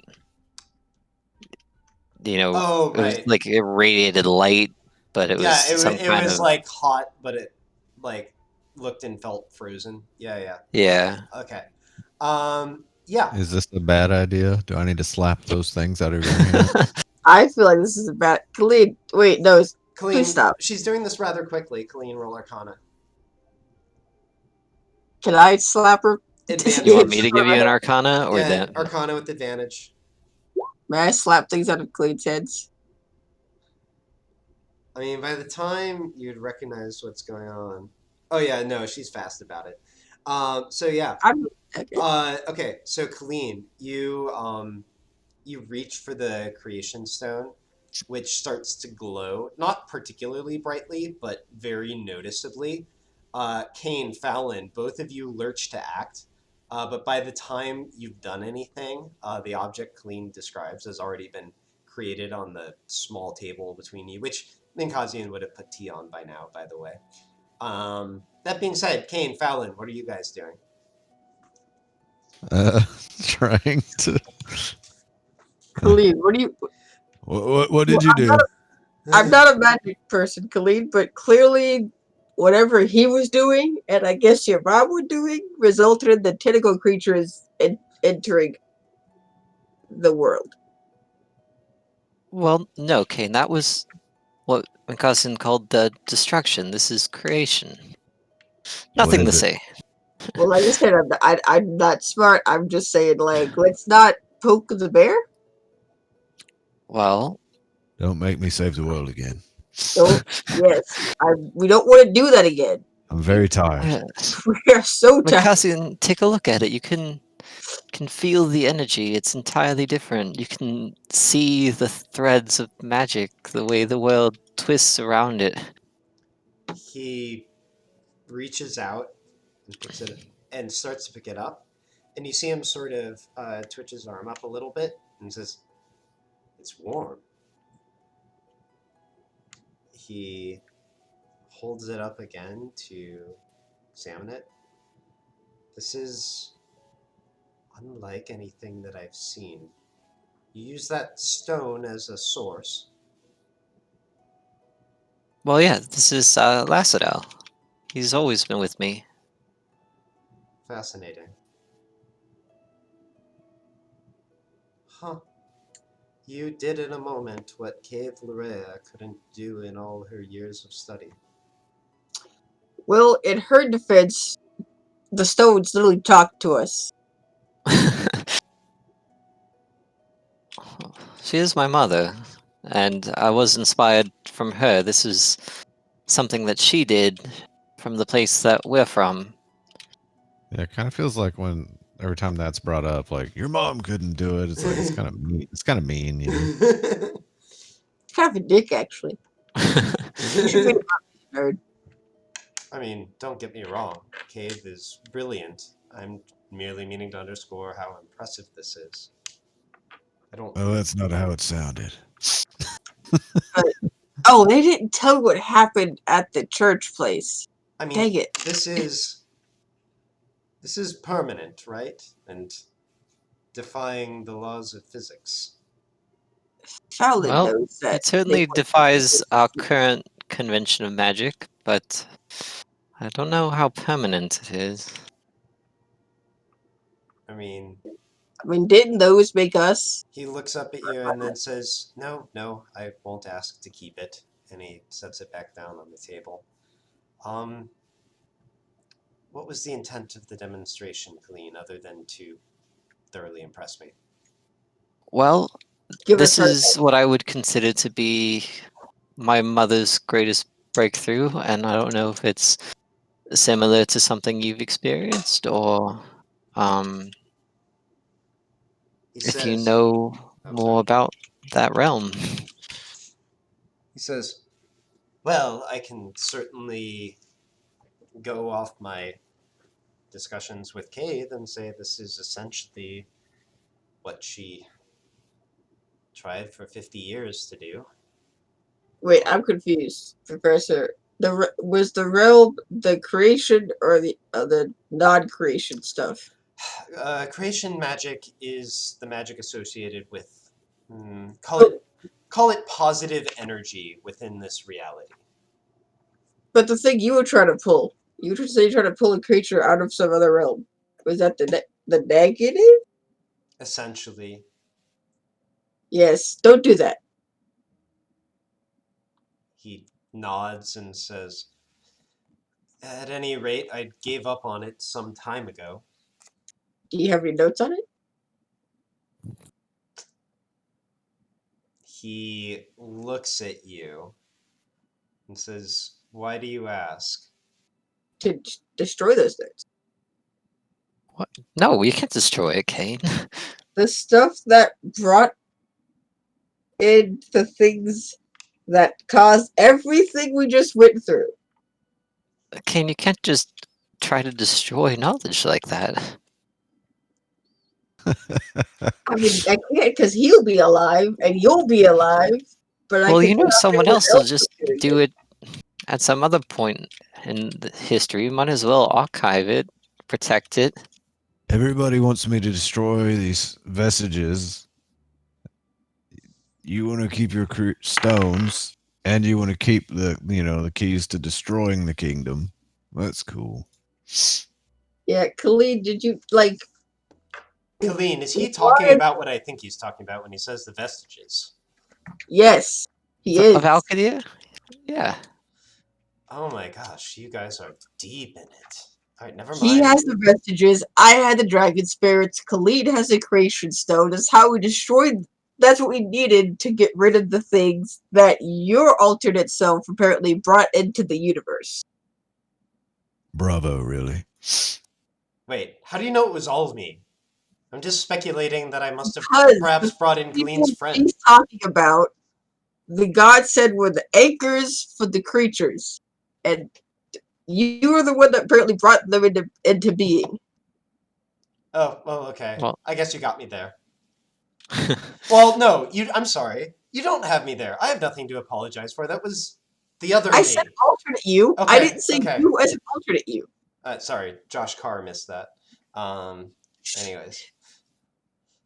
Oh, it was right. like it radiated light, but it was Yeah, some it kind was of like hot, but it like looked and felt frozen. Yeah. yeah. Okay. Yeah. Is this a bad idea? Do I need to slap those things out of your hand? I feel like this is a bad. Colleen, wait, no, Colleen, please stop. she's doing this rather quickly. Colleen, roll Arcana. Can I slap her? Advantage. You want me to give you an Arcana or Yeah, that? Arcana with advantage. May I slap things out of Colleen's heads? I mean, by the time you'd recognize what's going on. Oh yeah, no, she's fast about it. So yeah. Okay. Okay. So Colleen, you reach for the creation stone, which starts to glow, not particularly brightly, but very noticeably. Kane, Fallon, both of you lurch to act, but by the time you've done anything, the object Colleen describes has already been created on the small table between you, which Ninkazian would have put tea on by now, by the way. That being said, Kane, Fallon, what are you guys doing? Trying to. Colleen, what do you? What did you do? I'm not a magic person, Colleen, but clearly, whatever he was doing, and I guess your mom was doing, resulted in the tentacle creatures entering the world. Well, no, Kane. That was what my cousin called the destruction. This is creation. Nothing to is it? say. Well, like I said, I'm not smart. I'm just saying, like, let's not poke the bear. Well, Don't make me save the world again. So yes, we don't want to do that again. I'm very tired. We are so tired. Mikasian, take a look at it. You can feel the energy. It's entirely different. You can see the threads of magic, the way the world twists around it. He reaches out and picks it and starts to pick it up, and you see him sort of twitch his arm up a little bit and says, "It's warm." He holds it up again to examine it. This is unlike anything that I've seen. You use that stone as a source. Well, yeah, this is Lassadal. He's always been with me. Fascinating. Huh. You did in a moment what Cave Larea couldn't do in all her years of study. Well, in her defense, the stones literally talked to us. She is my mother, and I was inspired from her. This is something that she did from the place that we're from. Yeah, it kind of feels like when every time that's brought up, like your mom couldn't do it. It's like it's kind of mean. It's kind of mean, you know. It's kind of a dick, actually. You should be a nerd. I mean, don't get me wrong. Cave is brilliant. I'm merely meaning to underscore how impressive this is. I don't. Well, that's not how it sounded. Oh, they didn't tell what happened at the church place. I mean, Dang it. this is permanent, right? And defying the laws of physics. Fallon Well, knows that. it certainly defies our current convention of magic, but I don't know how permanent it is. I mean, Didn't those make us? he looks up at you and then says, "No, I won't ask to keep it." And he sets it back down on the table. What was the intent of the demonstration, Colleen, other than to thoroughly impress me? Well, Give this us is what I would consider to be my mother's greatest breakthrough, and I don't know if it's similar to something you've experienced or He if you says, know oh, more sorry. about that realm. He says, "Well, I can certainly go off my discussions with Cade and say this is essentially what she tried for 50 years to do." Wait, I'm confused, Professor. Was the realm the creation or the non-creation stuff? Creation magic is the magic associated with, But, call it positive energy within this reality. but the thing you were trying to pull, you were saying trying to pull a creature out of some other realm. Was that the negative? Essentially, Yes. Don't do that. he nods and says, "At any rate, I gave up on it some time ago." Do you have any notes on it? He looks at you and says, "Why do you ask?" To destroy those things. What? No, we can't destroy it, Kane. The stuff that brought in the things that caused everything we just went through. Kane, you can't just try to destroy knowledge like that. I can't because he'll be alive and you'll be alive. But I Well, can you know, someone else will just doing do it at some other point in the history. You might as well archive it, protect it. Everybody wants me to destroy these vestiges. You want to keep your stones, and you want to keep the keys to destroying the kingdom. That's cool. Yeah, Khalid, did you Colleen, is he talking about what I think he's talking about when he says the vestiges? Yes, he is. Of Alcadia? Yeah. Oh my gosh, you guys are deep in it. Alright, never He mind. has the vestiges. I had the dragon spirits. Khalid has the creation stone. That's how we destroyed that's what we needed to get rid of the things that your alternate self apparently brought into the universe. Bravo, really. Wait, how do you know it was all of me? I'm just speculating that I must have Because perhaps the brought in people Colleen's friend. he's talking about, the god said were the anchors for the creatures. And you were the one that apparently brought them into being. Oh, well, okay. Well- I guess you got me there. Well, no, I'm sorry. You don't have me there. I have nothing to apologize for. That was the other I me. said alternate you. I Okay, didn't say okay. you as an alternate you. Sorry, Josh Carr missed that. Anyways.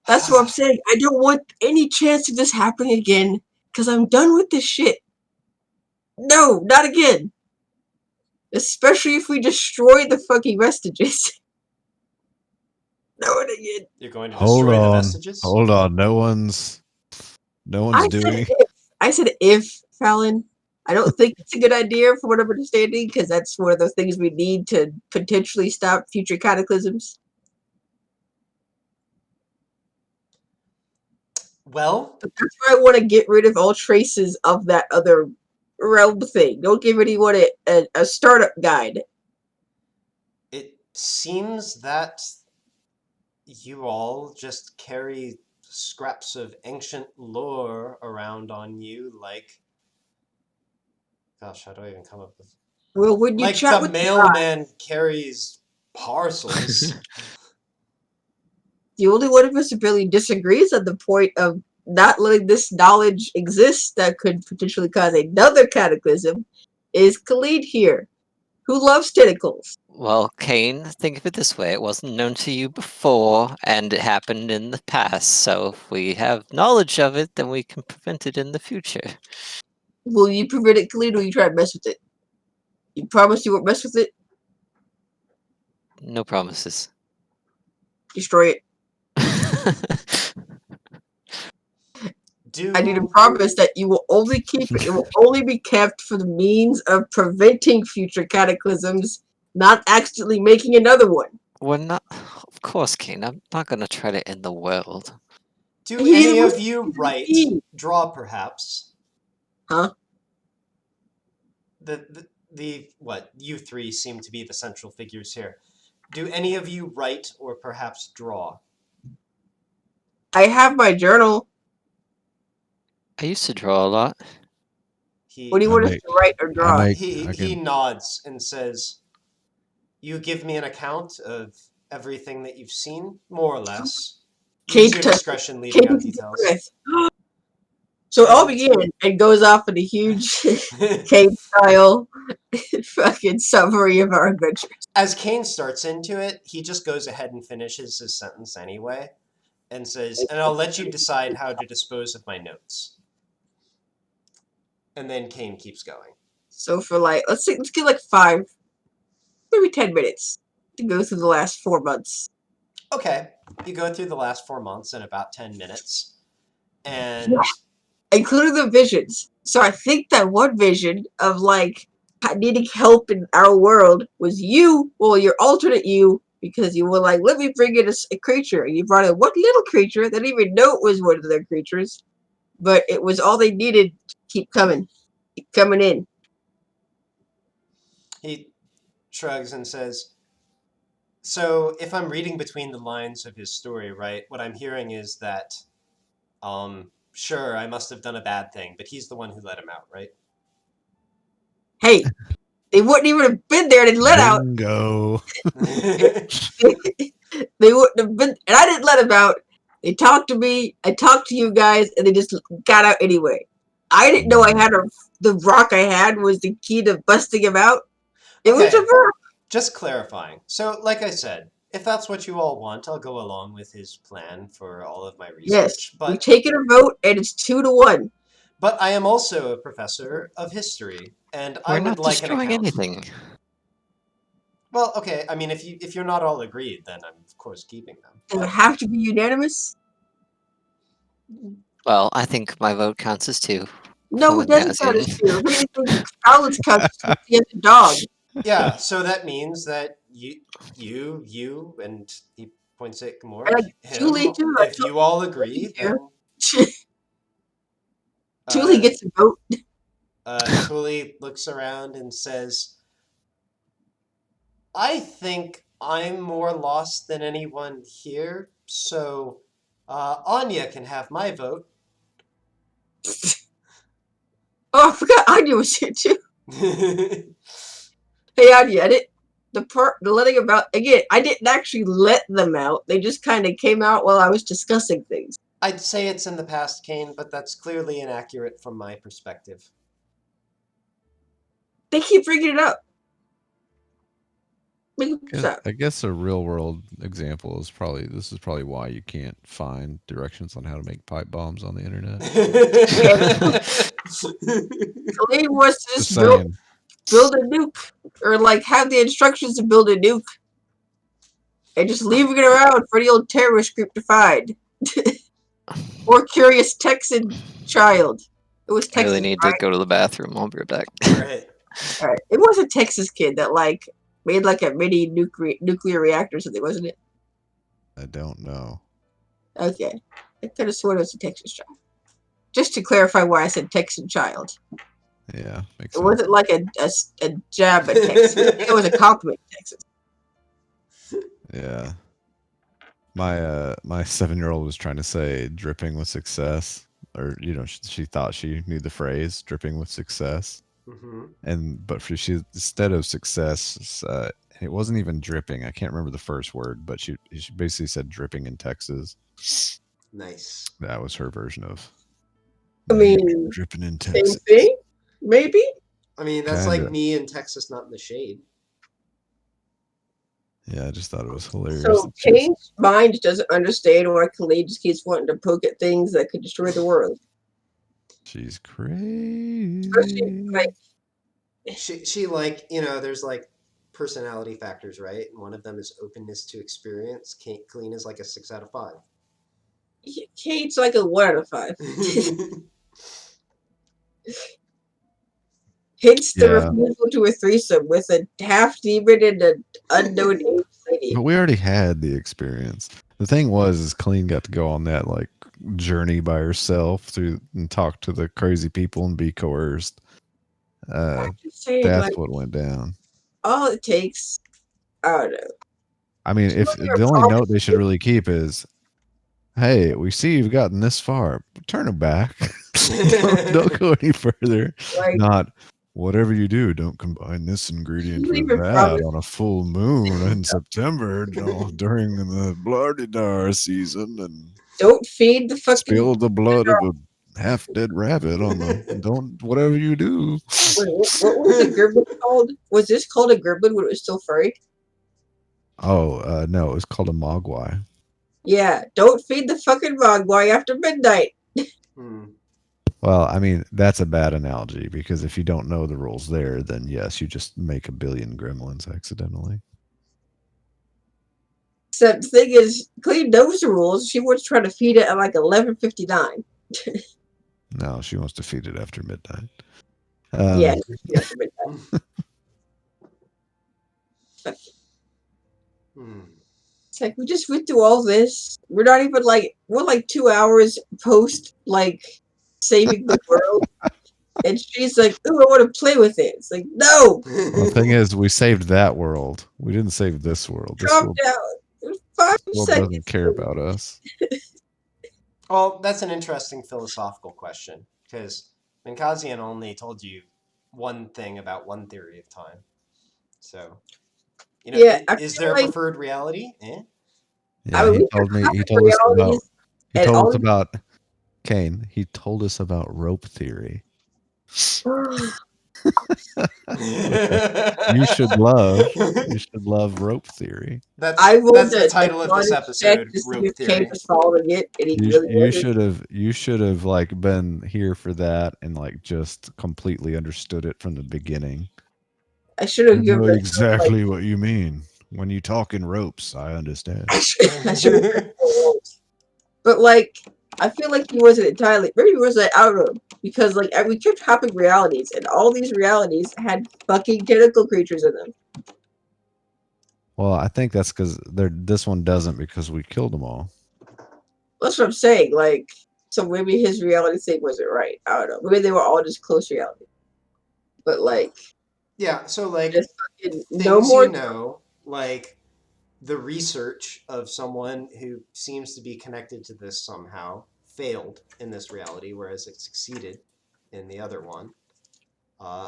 That's what I'm saying. I don't want any chance of this happening again because I'm done with this shit. No, not again. Especially if we destroy the fucking vestiges. Not again. You're going to Hold destroy the on. vestiges? Hold on. No one's I doing. said if. I said if, Fallon. I don't think it's a good idea from what I'm understanding because that's one of those things we need to potentially stop future cataclysms. Well, But that's why I want to get rid of all traces of that other realm thing. Don't give anyone a startup guide. it seems that you all just carry scraps of ancient lore around on you like... Gosh, how do I even come up with... Well, when you Like chat the with mailman carries parcels. the only one of us who really disagrees on the point of not letting this knowledge exist that could potentially cause another cataclysm is Khalid here, who loves tentacles. Well, Kane, think of it this way. It wasn't known to you before, and it happened in the past. So if we have knowledge of it, then we can prevent it in the future. Will you prevent it, Khalid, or will you try to mess with it? You promise you won't mess with it? No promises. Destroy it. Do I need a promise that you will only keep it. It will only be kept for the means of preventing future cataclysms, not accidentally making another one. We're not. Of course, Kane. I'm not gonna try to end the world. do He any was of you write, me. draw perhaps? Huh? The what, you three seem to be the central figures here. Do any of you write or perhaps draw? I have my journal. I used to draw a lot. What do you He want us to write or draw? he nods and says, "You give me an account of everything that you've seen, more or less. Kate Use your touches- discretion leaving Kate out takes a details." breath. So it all And- began and goes off in a huge Kate style fucking summary of our adventure. As Kane starts into it, he just goes ahead and finishes his sentence anyway, and says, "And I'll let you decide how to dispose of my notes." And then Kane keeps going. So for like, let's get like 5, maybe 10 minutes to go through the last 4 months. Okay, you go through the last 4 months in about 10 minutes, and Including the visions. So I think that one vision of like needing help in our world was you, well, your alternate you, because you were like, let me bring in a creature. And you brought in one little creature that didn't even know it was one of their creatures, but it was all they needed to keep coming in. he shrugs and says, "So if I'm reading between the lines of his story, right, what I'm hearing is that, sure, I must have done a bad thing, but he's the one who let him out, right?" Hey, they wouldn't even have been there to let out. Bingo. They wouldn't have been, and I didn't let them out. They talked to me, I talked to you guys, and they just got out anyway. I didn't know I had the rock I had was the key to busting him out. It was Okay. a rock. Just clarifying. So, like I said, if that's what you all want, I'll go along with his plan for all of my research. Yes, we've taken a vote, and it's 2-1. But I am also a professor of history, and I We're would not like an destroying account. anything. Well, okay. I mean, if you're not all agreed, then I'm of course keeping them. Does it have to be unanimous? Well, I think my vote counts as 2. No, it doesn't count as 2. What do you think? Alex counts as the other dog. Yeah. So that means that you, and he points at Gamora, And him. Julie too. I If you all agree, Yeah. then Julie gets a vote. Cooley looks around and says, I think I'm more lost than anyone here, so Anya can have my vote. Oh, I forgot Anya was here too. Hey, Anya, the letting about again. I didn't actually let them out. They just kind of came out while I was discussing things. I'd say it's in the past, Kane, but that's clearly inaccurate from my perspective. They keep bringing it up. I guess a real world example is this is probably why you can't find directions on how to make pipe bombs on the internet. Khalid wants to just build a nuke, or like have the instructions to build a nuke, and just leaving it around for the old terrorist group to find. Or curious Texan child. It was Texas. I really need to go to the bathroom. I'll be right back. Right. All right. It was a Texas kid that like made like a mini nuclear reactor or something, wasn't it? I don't know. Okay. I could have sworn it was a Texas child. Just to clarify why I said Texan child. Yeah, makes it sense. wasn't like a jab at Texas. It was a compliment to Texas. Yeah. My 7-year-old was trying to say dripping with success, or she thought she knew the phrase dripping with success. Mm-hmm. But she instead of success, it wasn't even dripping. I can't remember the first word, but she basically said dripping in Texas. Nice. That was her version of. I mean, dripping in same Texas. thing, maybe. I mean, that's Kinda. like me in Texas, not in the shade. Yeah, I just thought it was hilarious. So Kane's mind doesn't understand why Khalid just keeps wanting to poke at things that could destroy the world. She's crazy. Especially like she like, there's like personality factors, right? And one of them is openness to experience. Colleen is like a 6 out of 5. Kate's like a 1 out of 5. Hence the refusal to a threesome with a half demon and an unknown age lady. But we already had the experience. The thing is Colleen got to go on that like journey by herself through and talk to the crazy people and be coerced. That's like, what went down. All it takes, I don't know. I mean, if the only note they should really keep is, hey, we see you've gotten this far. Turn it back. don't go any further. Like, not whatever you do, don't combine this ingredient with that on a full moon in September during the bloody season, and don't feed the fucking spill the blood of a half-dead rabbit on the don't whatever you do. Wait, what was the gremlin called? Was this called a gremlin when it was still furry? Oh, no, it was called a mogwai. Yeah, don't feed the fucking mogwai after midnight. Well, I mean, that's a bad analogy because if you don't know the rules there, then yes, you just make a billion gremlins accidentally. Except the thing is, Cleve knows the rules. She wants to try to feed it at like 11:59. No, she wants to feed it after midnight. Yeah, after midnight. It's like we just went through all this. We're not even like we're like 2 hours post like saving the world, and she's like, "Ooh, I want to play with it." It's like, no. Well, the thing is, we saved that world. We didn't save this world. This world, doesn't care about us. Well, that's an interesting philosophical question because Minkazian only told you one thing about one theory of time. So, is there a preferred reality? Yeah, I mean, he told us about Kane. He told us about rope theory. You should love rope theory. That's the title of this episode, rope theory. You should have like been here for that and like just completely understood it from the beginning. I should have given exactly what you mean. When you talk in ropes, I understand. I should have but like I feel like he wasn't entirely. Maybe he was like, I don't know, because like we kept hopping realities, and all these realities had fucking tentacle creatures in them. Well, I think that's because this one doesn't because we killed them all. That's what I'm saying. Like, So maybe his reality thing wasn't right. I don't know. Maybe they were all just close reality. But like, Yeah, so like just fucking no things more. you know, like the research of someone who seems to be connected to this somehow failed in this reality, whereas it succeeded in the other one.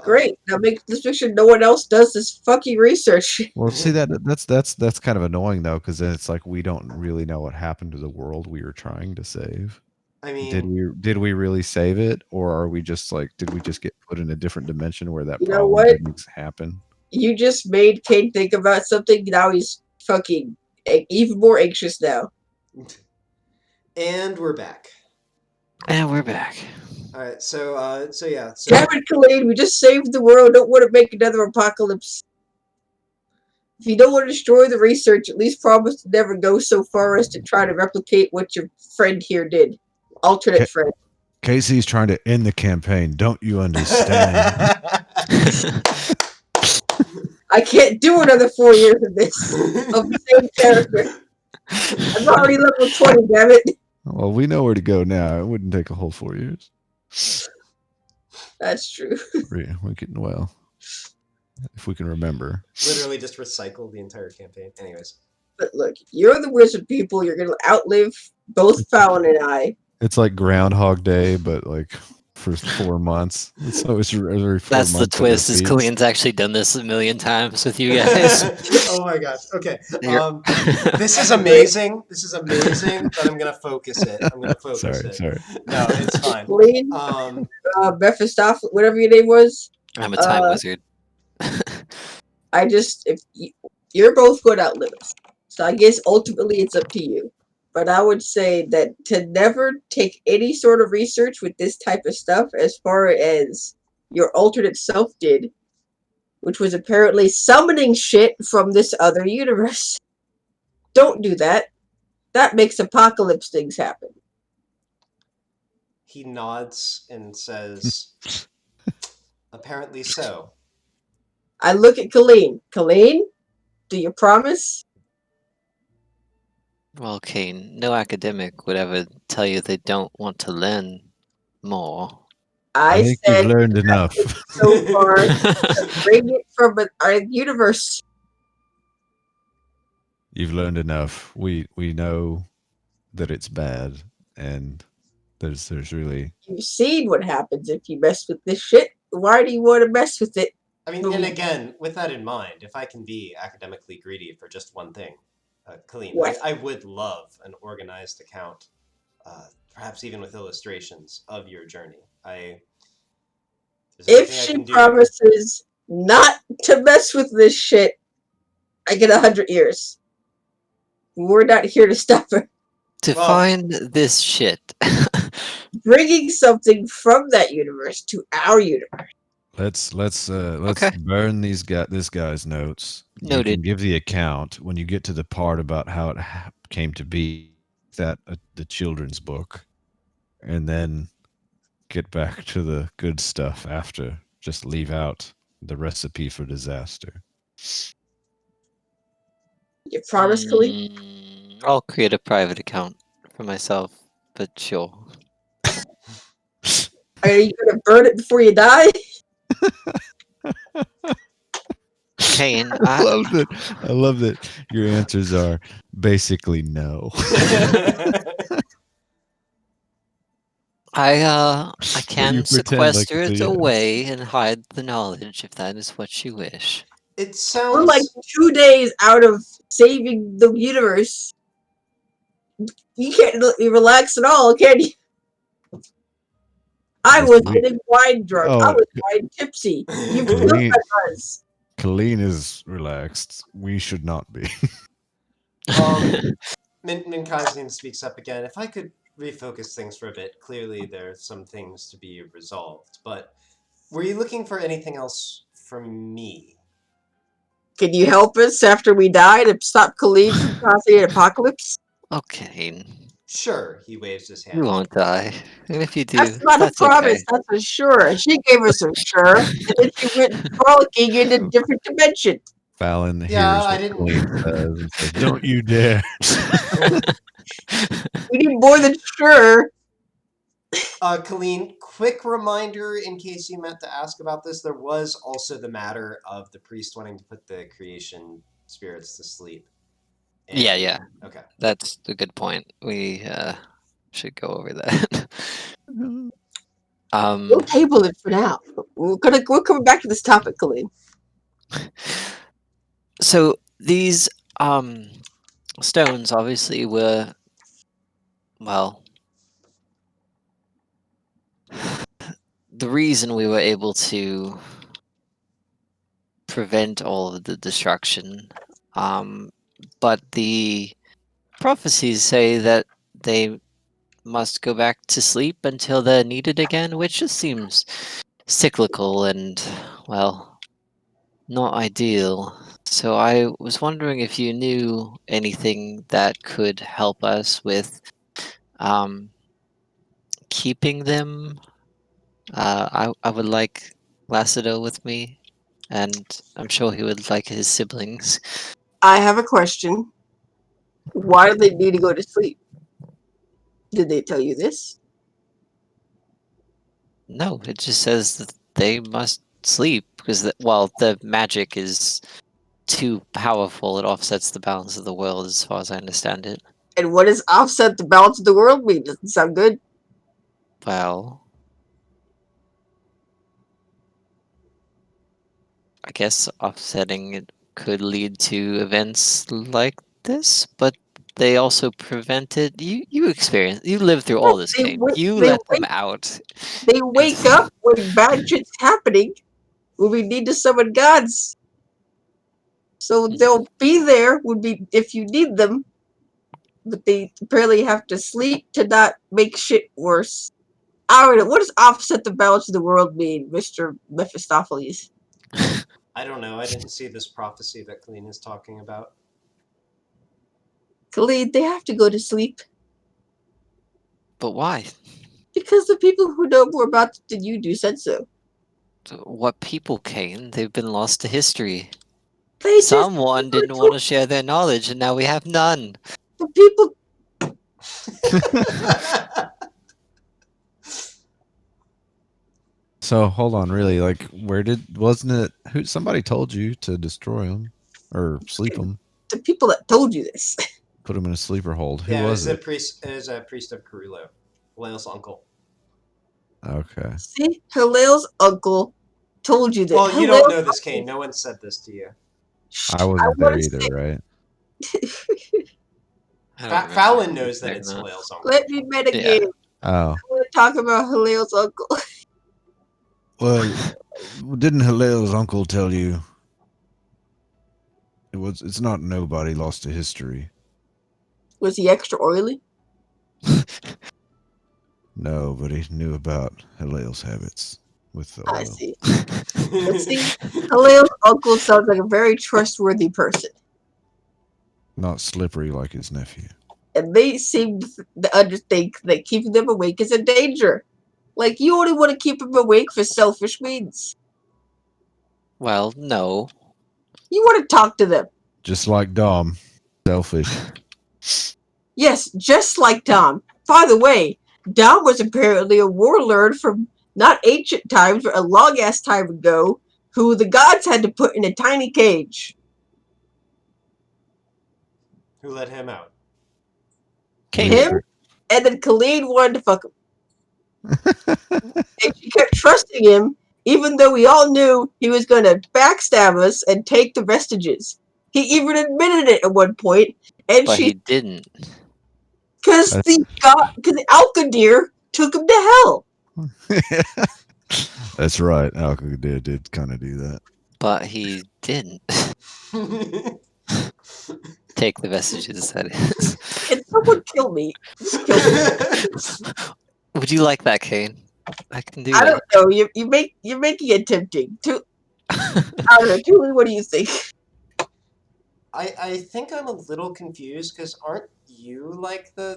Great. Now let's make sure no one else does this fucking research. Well, see that's kind of annoying though, because then it's like we don't really know what happened to the world we were trying to save. I Did mean, we really save it, or are we just like did we just get put in a different dimension where that You know problem what? didn't happen? You just made Kane think about something. Now he's fucking even more anxious now. and we're back. And we're back. All right, so yeah, so Damn it, Khalid, we just saved the world. Don't want to make another apocalypse. If you don't want to destroy the research, at least promise to never go so far as to try to replicate what your friend here did. Alternate friend. Casey's trying to end the campaign. Don't you understand? I can't do another 4 years of this. Of the same character. I'm already level 20, damn it. Well, we know where to go now. It wouldn't take a whole 4 years. That's true. We can, well, if we can remember. Literally just recycle the entire campaign. Anyways. But look, you're the wizard people. You're going to outlive both Fallon and I. It's like Groundhog Day, but like for 4 months. So it's every 4 That's the months twist. Is repeats. Kalian's actually done this a million times with you guys? Oh my gosh. Okay. You're- This is amazing. This is amazing, but I'm gonna focus it. I'm gonna focus it. Sorry. No, it's fine. Colleen, Mephistopheles, whatever your name was. I'm a time wizard. You're both going to outlive us. So I guess ultimately it's up to you. But I would say that to never take any sort of research with this type of stuff as far as your alternate self did, which was apparently summoning shit from this other universe. Don't do that. That makes apocalypse things happen. He nods and says, apparently so. I look at Colleen. Colleen, do you promise? Well, Kane, no academic would ever tell you they don't want to learn more. I think you've learned enough. So far, bring it from our universe. You've learned enough. We know that it's bad, and there's really. You've seen what happens if you mess with this shit. Why do you want to mess with it? I mean, and again, with that in mind, if I can be academically greedy for just one thing, Colleen, I would love an organized account, perhaps even with illustrations of your journey. If she promises not to mess with this shit, I get 100 years. We're not here to stop her. To find this shit. Bringing something from that universe to our universe. Let's Okay. burn this guy's notes. Noted. You can give the account when you get to the part about how it came to be, that the children's book, and then get back to the good stuff after. Just leave out the recipe for disaster. You promise, Colleen? I'll create a private account for myself, but sure. Are you gonna burn it before you die? Kane, I love that your answers are basically no. I can sequester like it away and hide the knowledge if that is what you wish. It sounds. We're like 2 days out of saving the universe. You can't relax at all, can you? I was getting wine drunk. I was wine tipsy. You Colleen is relaxed. We should not be. Minkazin speaks up again. If I could refocus things for a bit, clearly there's some things to be resolved. But were you looking for anything else from me? Can you help us after we die to stop Khalid from causing an apocalypse? Okay. Sure, he waves his hand. You won't die. And if you do, that's not a promise, okay. that's a sure. She gave us a sure, and then she went frolicking in a different dimension. Fallon hears I what didn't. Colleen says and says, "Don't you dare." We need more than sure. Colleen, quick reminder in case you meant to ask about this. There was also the matter of the priest wanting to put the creation spirits to sleep. Yeah. Okay. That's a good point. We should go over that. We'll table it for now. We're coming back to this topic, Colleen. So these stones obviously were, well, the reason we were able to prevent all of the destruction, but the prophecies say that they must go back to sleep until they're needed again, which just seems cyclical and, well, not ideal. So I was wondering if you knew anything that could help us with keeping them. I would like Lacido with me, and I'm sure he would like his siblings. I have a question. Why do they need to go to sleep? Did they tell you this? No, it just says that they must sleep because, the magic is too powerful. It offsets the balance of the world, as far as I understand it. And what does offset the balance of the world mean? Doesn't sound good. Well, I guess offsetting it could lead to events like this, but they also prevented you experience you lived through all Yes, this, they Kane. wake, You they let them wake, out. they wake up when bad shit's happening. When we need to summon gods, so they'll be there. Would be if you need them, but they apparently have to sleep to not make shit worse. I don't know. What does offset the balance of the world mean, Mr. Mephistopheles? I don't know. I didn't see this prophecy that Colleen is talking about. Khalid, they have to go to sleep But why? because the people who know more about it than you do said so. What people, Kane? They've been lost to history. They just Someone didn't want to share their knowledge, and now we have none. the people. So hold on, really, like, wasn't it who somebody told you to destroy them or sleep them, The people that told you this. put them in a sleeper hold? Who Yeah, it was was it? a priest of Carulo, Whale's uncle. Okay. See, Hilal's uncle told you that. Well, you don't know this, Kane. No one said this to you. I wasn't there either, right? I don't remember Fallon knows that saying it's Whale's uncle. Let me metagame. Yeah. Oh. I want to talk about Hilal's uncle. Well, didn't Hilal's uncle tell you it's not nobody lost to history? Was he extra oily? No, but he knew about Hilal's habits with the oil. I see. But see, Hilal's uncle sounds like a very trustworthy person. Not slippery like his nephew. And they seem to think that keeping them awake is a danger. Like, you only want to keep them awake for selfish means. Well, no. You want to talk to them. Just like Dom. Selfish. Yes, just like Dom. By the way, Dom was apparently a warlord from not ancient times, but a long-ass time ago, who the gods had to put in a tiny cage. Who let him out? Kane. Him, and then Khalid wanted to fuck him. And she kept trusting him, even though we all knew he was going to backstab us and take the vestiges. He even admitted it at one point, and But she, he didn't. because the Alkadir took him to hell. That's right. Alkadir did kind of do that. But he didn't. Take the vestiges, that is. Can someone kill me? Just kill me. Would you like that, Kane? I can do I that. don't know. You're making it tempting. I don't know. Julie, what do you think? I think I'm a little confused because aren't you like the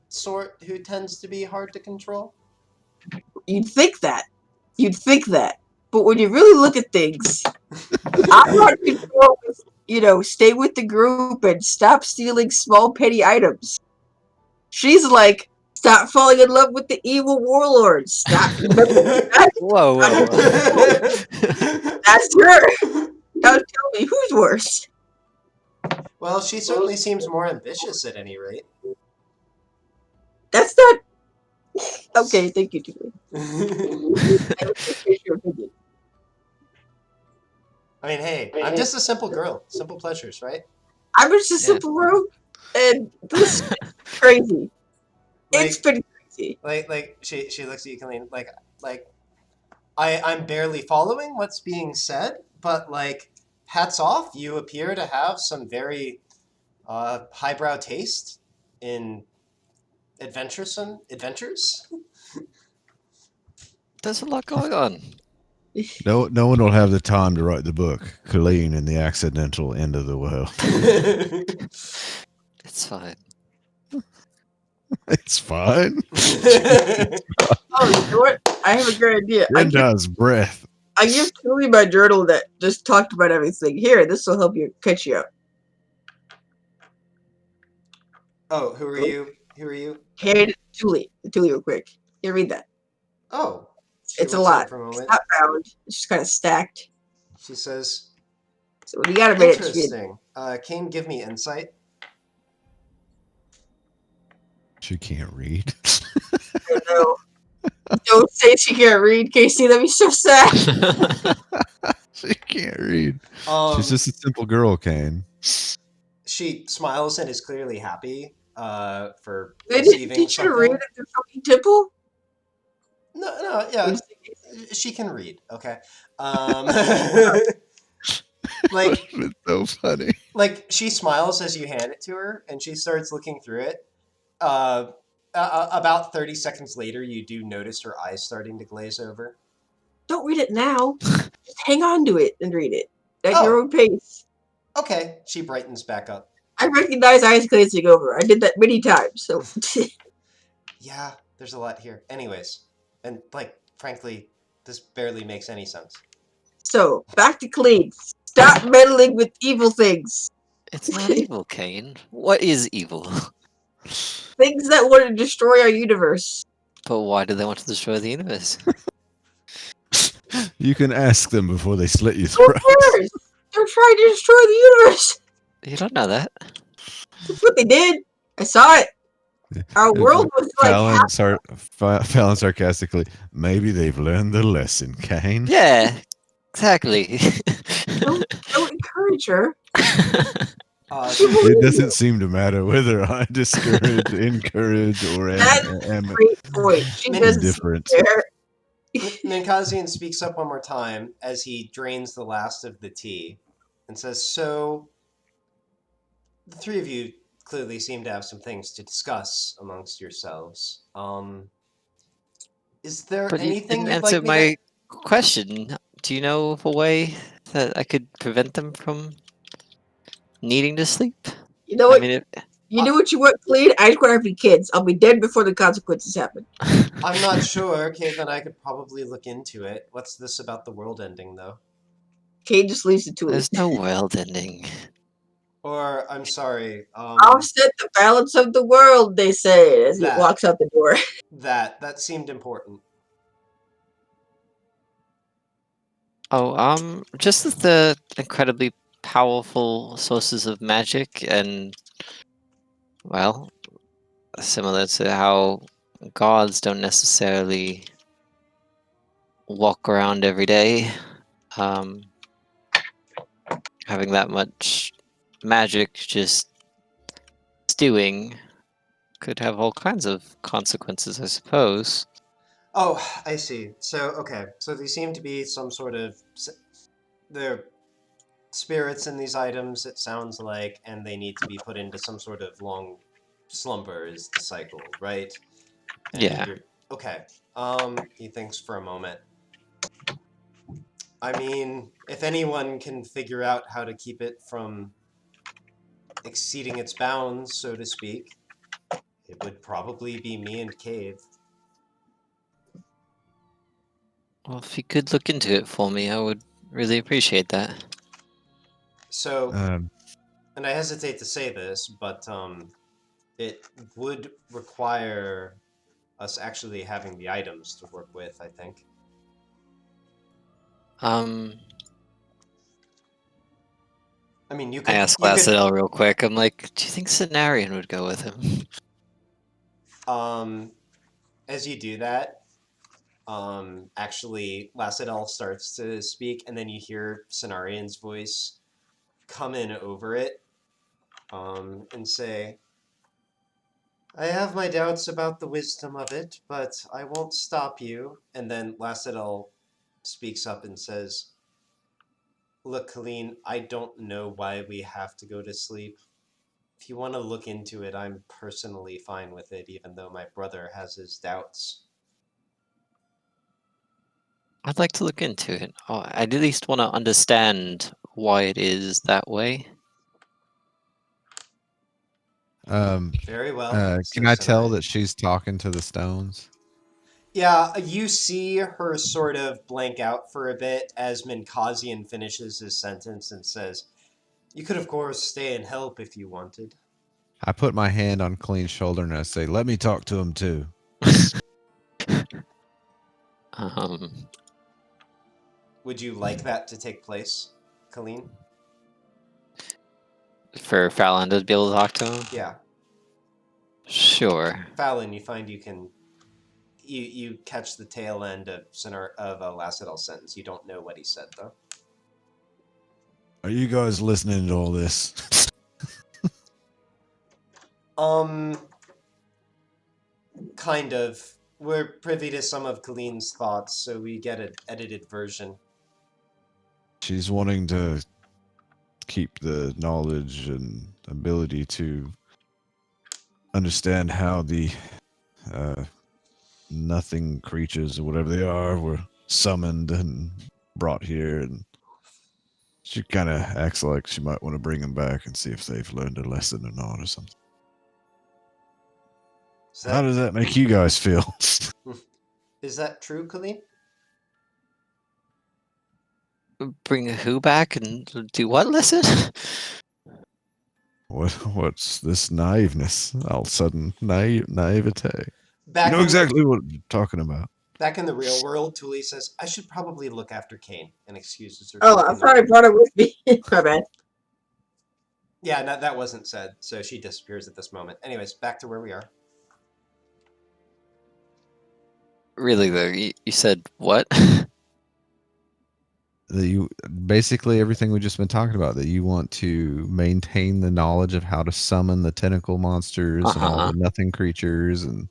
sort who tends to be hard to control? You'd think that. But when you really look at things, I'm not control with, stay with the group and stop stealing small petty items. She's like, Stop falling in love with the evil warlord. Stop. Remember that? Whoa, whoa, whoa. That's her. Now tell me, who's worse? Well, she certainly seems more ambitious at any rate. That's not. Okay, thank you, Julie. I appreciate your opinion. I mean, hey, I'm just a simple girl. Simple pleasures, right? I'm just a Yeah. simple rogue, and this is crazy. It's pretty crazy. Like she looks at you, Colleen, like I'm barely following what's being said, but like hats off, you appear to have some very highbrow taste in adventures. There's a lot going on. No one will have the time to write the book, Colleen and the Accidental End of the World. It's fine. It's fine. Oh, you know what? I have a great idea. Brenda's breath. I give Julie my journal that just talked about everything. Here, this will help you catch you up. Oh, who are you? Who are you? Hey, Julie, real quick. Here, read that. Oh, she It's a looks at it lot. for a It's moment. not bound. It's just kind of stacked. She says, So you got a minute to read. "Interesting. Kane, give me insight." She can't read. Oh, no. Don't say she can't read, Casey. That'd be so sad. She can't read. Um, She's just a simple girl, Kane. She smiles and is clearly happy for They didn't receiving teach you to read something. at the fucking temple? No, yeah, she can read. Okay, like It's so funny. like she smiles as you hand it to her, and she starts looking through it. About 30 seconds later, you do notice her eyes starting to glaze over. Don't read it now. Just hang on to it and read it at your Oh. own pace. Okay, she brightens back up. I recognize eyes glazing over. I did that many times. So Yeah, there's a lot here. Anyways, and like, frankly, this barely makes any sense. So back to clean. Stop meddling with evil things. It's not evil, Kane. What is evil? Things that want to destroy our universe. But why do they want to destroy the universe? You can ask them before they slit your Who throat. cares? They're trying to destroy the universe. You don't know that. That's what they did. I saw it. Our world was like Fallon sarcastically, maybe they've learned the lesson, Kane. Yeah, exactly. don't encourage her. It doesn't seem to matter whether I discourage, encourage, or am Great point. She doesn't indifferent. care. Minkazian speaks up one more time as he drains the last of the tea and says, "So, the three of you clearly seem to have some things to discuss amongst yourselves. Is there But you anything didn't you'd answer like me my question. Do you know of a way that I could prevent them from needing to sleep? You know I what? mean, You do what you want, clean. I just want to have any kids. I'll be dead before the consequences happen. I'm not sure. Okay, then I could probably look into it. What's this about the world ending, though? Kate just leaves it to there's us. no world ending. Or, I'm sorry, Offset the balance of the world, they say, as he That. walks out the door. that seemed important. Oh, just as the incredibly powerful sources of magic and, well, similar to how gods don't necessarily walk around every day, having that much magic just stewing could have all kinds of consequences, I suppose. Oh, I see. So, okay. So they seem to be some sort of... They're spirits in these items, it sounds like, and they need to be put into some sort of long slumber is the cycle, right? And Yeah. Okay. He thinks for a moment. I mean, if anyone can figure out how to keep it from exceeding its bounds, so to speak, it would probably be me and Cave. Well, if you could look into it for me, I would really appreciate that. So, and I hesitate to say this, but it would require us actually having the items to work with, I think. I mean, I asked you could Lacidel real quick. I'm like, do you think Cenarian would go with him? as you do that, actually Lacidel starts to speak, and then you hear Cenarian's voice come in over it, and say, I have my doubts about the wisdom of it, but I won't stop you. And then Lacidel speaks up and says, look, Colleen, I don't know why we have to go to sleep. If you want to look into it, I'm personally fine with it, even though my brother has his doubts. I'd like to look into it. I'd at least want to understand why it is that way. Very well. Can says I tell Cenarian. that she's talking to the stones? Yeah, you see her sort of blank out for a bit as Minkazian finishes his sentence and says, you could, of course, stay and help if you wanted. I put my hand on Clean's shoulder and I say, let me talk to him too. Would you like that to take place, Colleen? For Fallon to be able to talk to him? Yeah. Sure. Fallon, you find you can... You catch the tail end of Lacidel's sentence. You don't know what he said, though. Are you guys listening to all this? Kind of. We're privy to some of Colleen's thoughts, so we get an edited version. She's wanting to keep the knowledge and ability to understand how the nothing creatures or whatever they are were summoned and brought here, and she kind of acts like she might want to bring them back and see if they've learned a lesson or not or something. How does that make you guys feel? Is that true, Colleen? Bring who back and do what lesson? What's this naiveness? All of a sudden, naivete. Back You know exactly what I'm talking about. Back in the real world, Tuli says, I should probably look after Kane, and excuses her. Oh, I thought I brought it with me. My bad. Yeah, no, that wasn't said, so she disappears at this moment. Anyways, back to where we are. Really, though, you said what? That you basically everything we've just been talking about, that you want to maintain the knowledge of how to summon the tentacle monsters and all the nothing creatures, and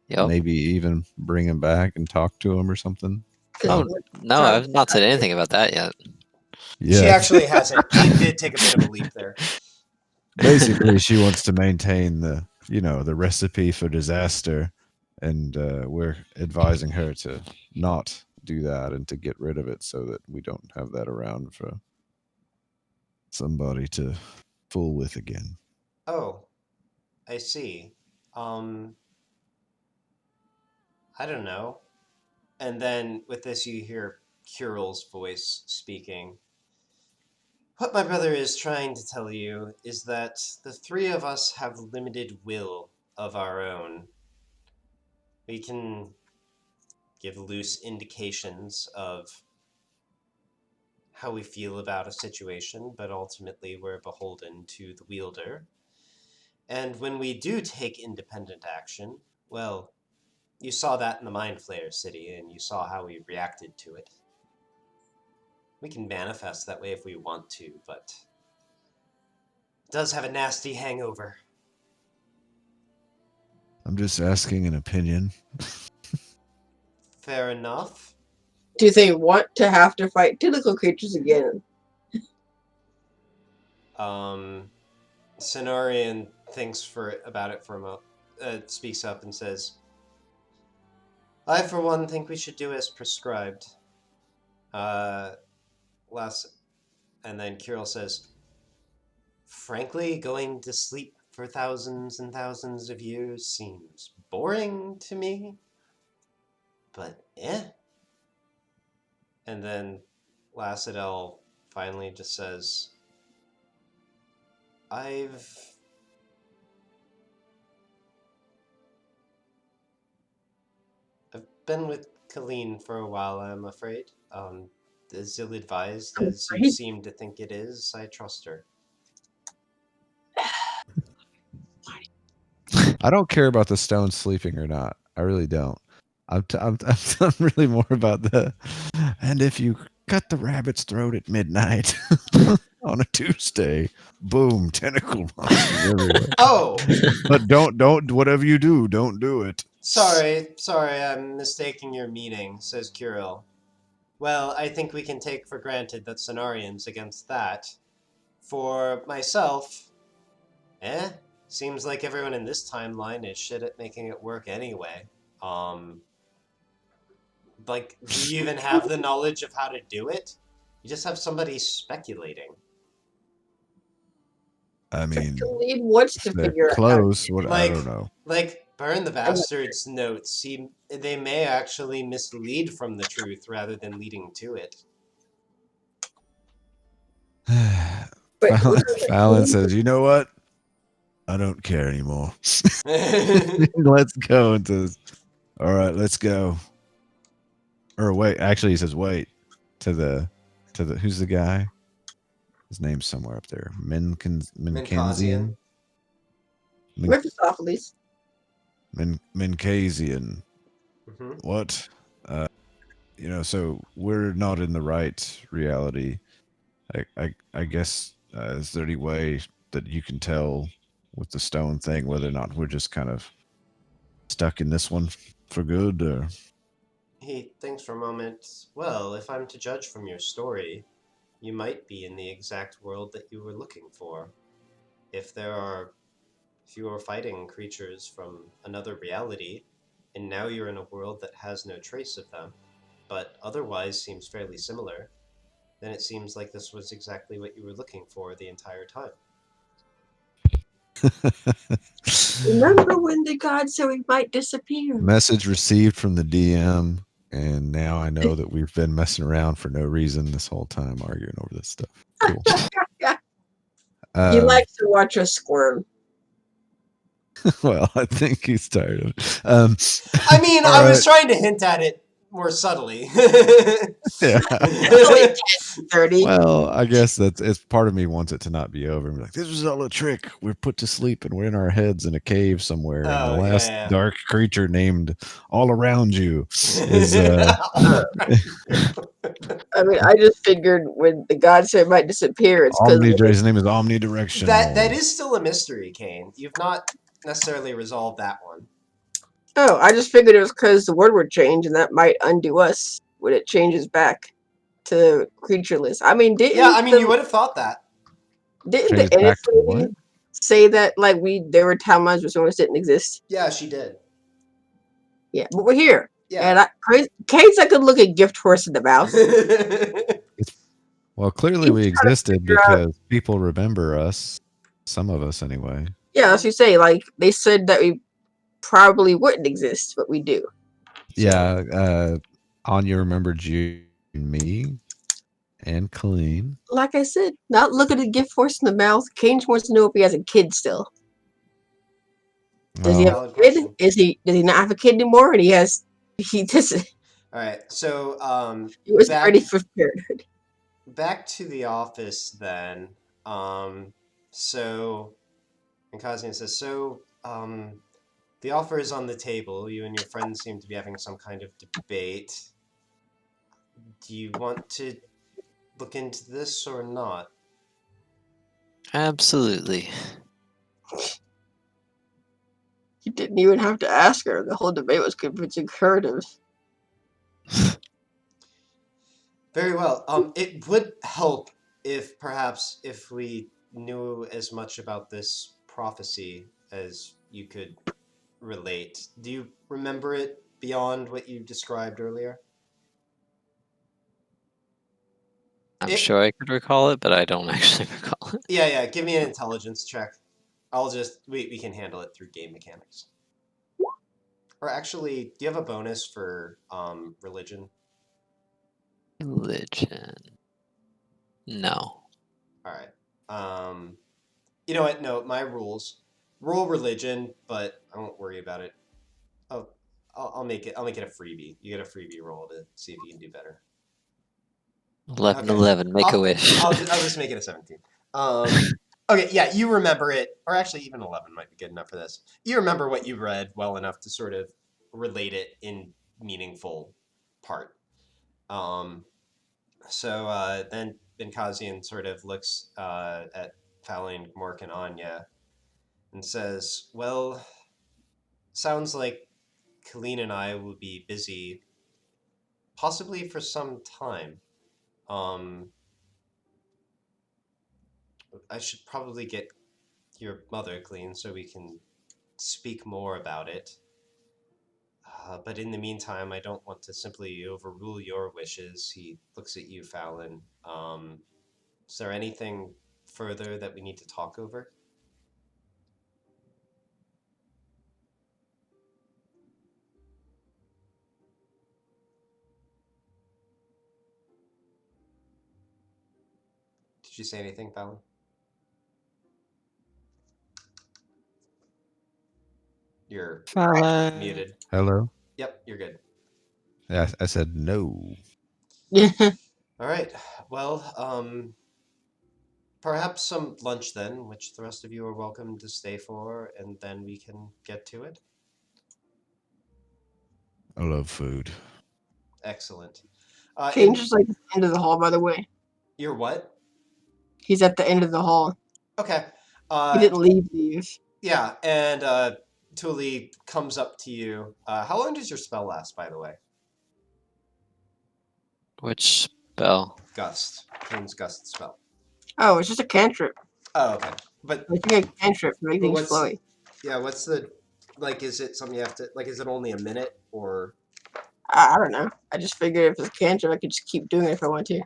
maybe even bring them back and talk to them or something. Oh, no, I've not said anything about that yet. Yeah. She actually hasn't. Kane did take a bit of a leap there. Basically, she wants to maintain the recipe for disaster, and we're advising her to not do that and to get rid of it so that we don't have that around for somebody to fool with again. Oh, I see. I don't know. And then with this, you hear Curel's voice speaking. What my brother is trying to tell you is that the three of us have limited will of our own. We can give loose indications of how we feel about a situation, but ultimately we're beholden to the wielder. And when we do take independent action, well, you saw that in the Mind Flayer city, and you saw how we reacted to it. We can manifest that way if we want to, but it does have a nasty hangover. I'm just asking an opinion. Fair enough. Do they want to have to fight tentacle creatures again? Cenarian thinks about it for a moment, speaks up and says, I, for one, think we should do as prescribed. And then Kirill says, frankly, going to sleep for thousands and thousands of years seems boring to me. But And then Lacidel finally just says, been with Colleen for a while, I'm afraid. As ill-advised I'm as you afraid. seem to think it is, I trust her. I don't care about the stone sleeping or not. I really don't. I'm really more about the. And if you cut the rabbit's throat at midnight on a Tuesday, boom, tentacle monsters everywhere. Oh, But don't whatever you do, don't do it. sorry, I'm mistaking your meaning, says Kirill. Well, I think we can take for granted that Cenarian's against that. For myself, seems like everyone in this timeline is shit at making it work anyway. Like, do you even have the knowledge of how to do it? You just have somebody speculating. I mean, Colleen wants to if they're figure out. close. What I Like, don't know. Burn the Bastard's notes. They may actually mislead from the truth rather than leading to it. But Fallon says, "You know what? I don't care anymore. Let's go." And says, "All right, let's go." Or wait, actually, he says, "Wait." To the who's the guy? His name's somewhere up there. Minkensian. Mephistopheles. Minkasian. Mm-hmm. What? So we're not in the right reality. I guess is there any way that you can tell with the stone thing whether or not we're just kind of stuck in this one for good? Or He thinks for a moment. Well, if I'm to judge from your story, you might be in the exact world that you were looking for. If you are fighting creatures from another reality, and now you're in a world that has no trace of them, but otherwise seems fairly similar, then it seems like this was exactly what you were looking for the entire time. Remember when the god said we might disappear? message received from the DM, and now I know that we've been messing around for no reason this whole time, arguing over this stuff. Cool. He likes to watch us squirm. Well, I think he's tired of it. I mean, all I was right. trying to hint at it more subtly. Yeah. It's only 10:30. Well, I guess it's part of me wants it to not be over and be like, this was all a trick. We're put to sleep and we're in our heads in a cave somewhere. And the Oh, last yeah. dark creature named All Around You is I mean, I just figured when the god said it might disappear, it's because his name is Omnidirectional. that is still a mystery, Kane. You've not necessarily resolved that one. Oh, I just figured it was because the word would change, and that might undo us when it changes back to creatureless. I mean, you would have thought that. didn't Changes the back to NS what? lady say that like there were timelines where someone didn't exist? Yeah, she did. Yeah, but we're here. Yeah. And Kate's a good looking gift horse in the mouth. Well, clearly we existed because people remember us. Some of us, anyway. Yeah, as you say, like they said that we probably wouldn't exist, but we do. Yeah, Anya remembered you and me and Colleen. Like I said, not look at the gift horse in the mouth. Kane wants to know if he has a kid still. Does he have a kid? Does he not have a kid anymore? And he does. All right, so he was ready for parenthood. Back to the office then. So, and Kazian says, the offer is on the table. You and your friends seem to be having some kind of debate. Do you want to look into this or not? Absolutely. You didn't even have to ask her. The whole debate was convincing her to. Very well. It would help if perhaps if we knew as much about this prophecy as you could relate. Do you remember it beyond what you described earlier? I'm sure I could recall it, but I don't actually recall it. Yeah. Give me an intelligence check. We can handle it through game mechanics. Or actually, do you have a bonus for religion? Religion. No. All right. You know what? No, my rules. Roll religion, but I won't worry about it. Oh, I'll make it a freebie. You get a freebie roll to see if you can do better. 11, Okay. 11, make a wish. I'll just make it a 17. Okay, yeah, you remember it, or actually even 11 might be good enough for this. You remember what you read well enough to sort of relate it in meaningful part. So then Benkazian sort of looks at Fallon, Mork, and Anya and says, well, sounds like Colleen and I will be busy possibly for some time. Um, I should probably get your mother clean so we can speak more about it. But in the meantime, I don't want to simply overrule your wishes. He looks at you, Fallon. Is there anything further that we need to talk over? Did you say anything, Fallon? You're Fallon. muted. Hello. Yep, you're good. Yeah, I said no. Yeah. All right. Well, perhaps some lunch then, which the rest of you are welcome to stay for, and then we can get to it. I love food. Excellent. Kane's just like at the end of the hall, by the way. You're what? He's at the end of the hall. Okay. He didn't leave. Yeah, and Tuli comes up to you. How long does your spell last, by the way? Which spell? Gust. Kane's gust spell. Oh, it's just a cantrip. Oh, okay. But I think a cantrip to make things what's flowy. yeah? What's the like? Is it something you have to like? Is it only a minute or? I don't know. I just figured if it's a cantrip, I could just keep doing it if I want to.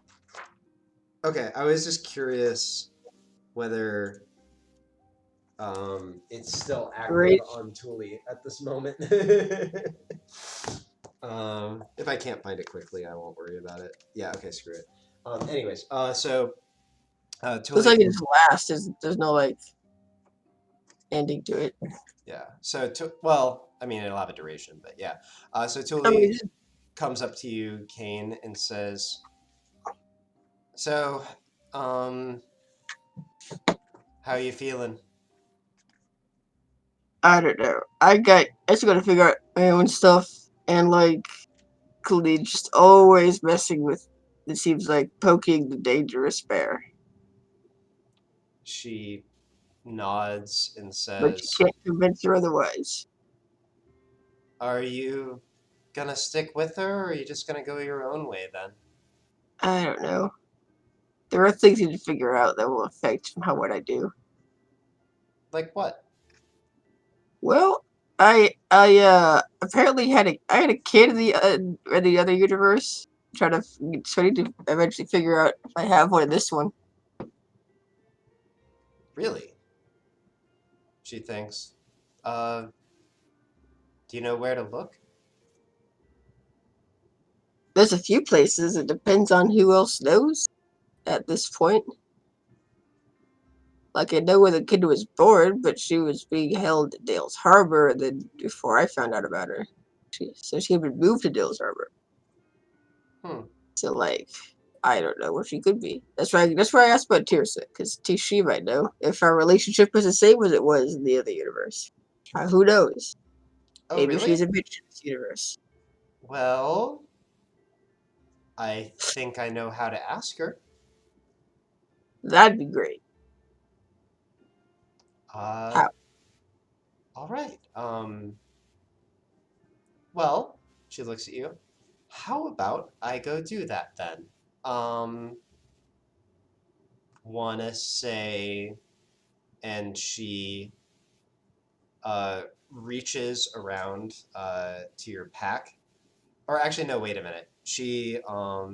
Okay, I was just curious whether it's still active Great. on Tuli at this moment. If I can't find it quickly, I won't worry about it. Yeah, okay, screw it. Anyways, so Looks Tuli. like it just lasts. There's no like ending to it. Yeah. So well, I mean, it'll have a duration, but yeah. So I Tuli mean, comes up to you, Kane, and says, "So, how are you feeling?" I don't know. I just gotta figure out my own stuff, and like Khalid just always messing with. It seems like poking the dangerous bear, She nods and but you says, can't convince her otherwise. "Are you gonna stick with her, or are you just gonna go your own way then?" I don't know. There are things you need to figure out that will affect what I do. Like what? Well, I apparently I had a kid in the other universe. So I need to eventually figure out if I have one in this one. Really? She thinks. Do you know where to look? There's a few places. It depends on who else knows at this point. Like I know where the kid was born, but she was being held at Dale's Harbor before I found out about her. So she had been moved to Dale's Harbor. Hmm. So like I don't know where she could be. That's why I asked about Tirsa, because she might know if our relationship was the same as it was in the other universe. Who knows? Oh, Maybe she's really? a bitch in this universe. Well, I think I know how to ask her. That'd be great. Uh, How? all right. Well, she looks at you. How about I go do that then? Um, wanna say, and she reaches around to your pack. Or actually, no, wait a minute. She let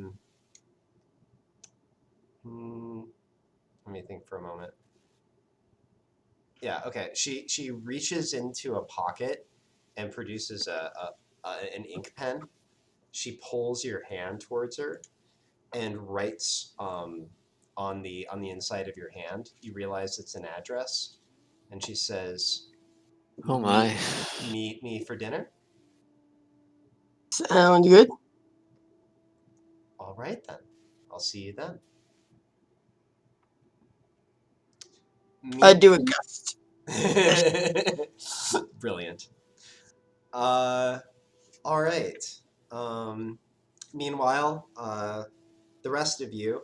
me think for a moment. Yeah, okay. She reaches into a pocket and produces an ink pen. She pulls your hand towards her and writes on the inside of your hand. You realize it's an address, and she says, Oh my. Meet me for dinner." Sound good? All right then. I'll see you then. I do a gust. Brilliant. All right. Meanwhile, the rest of you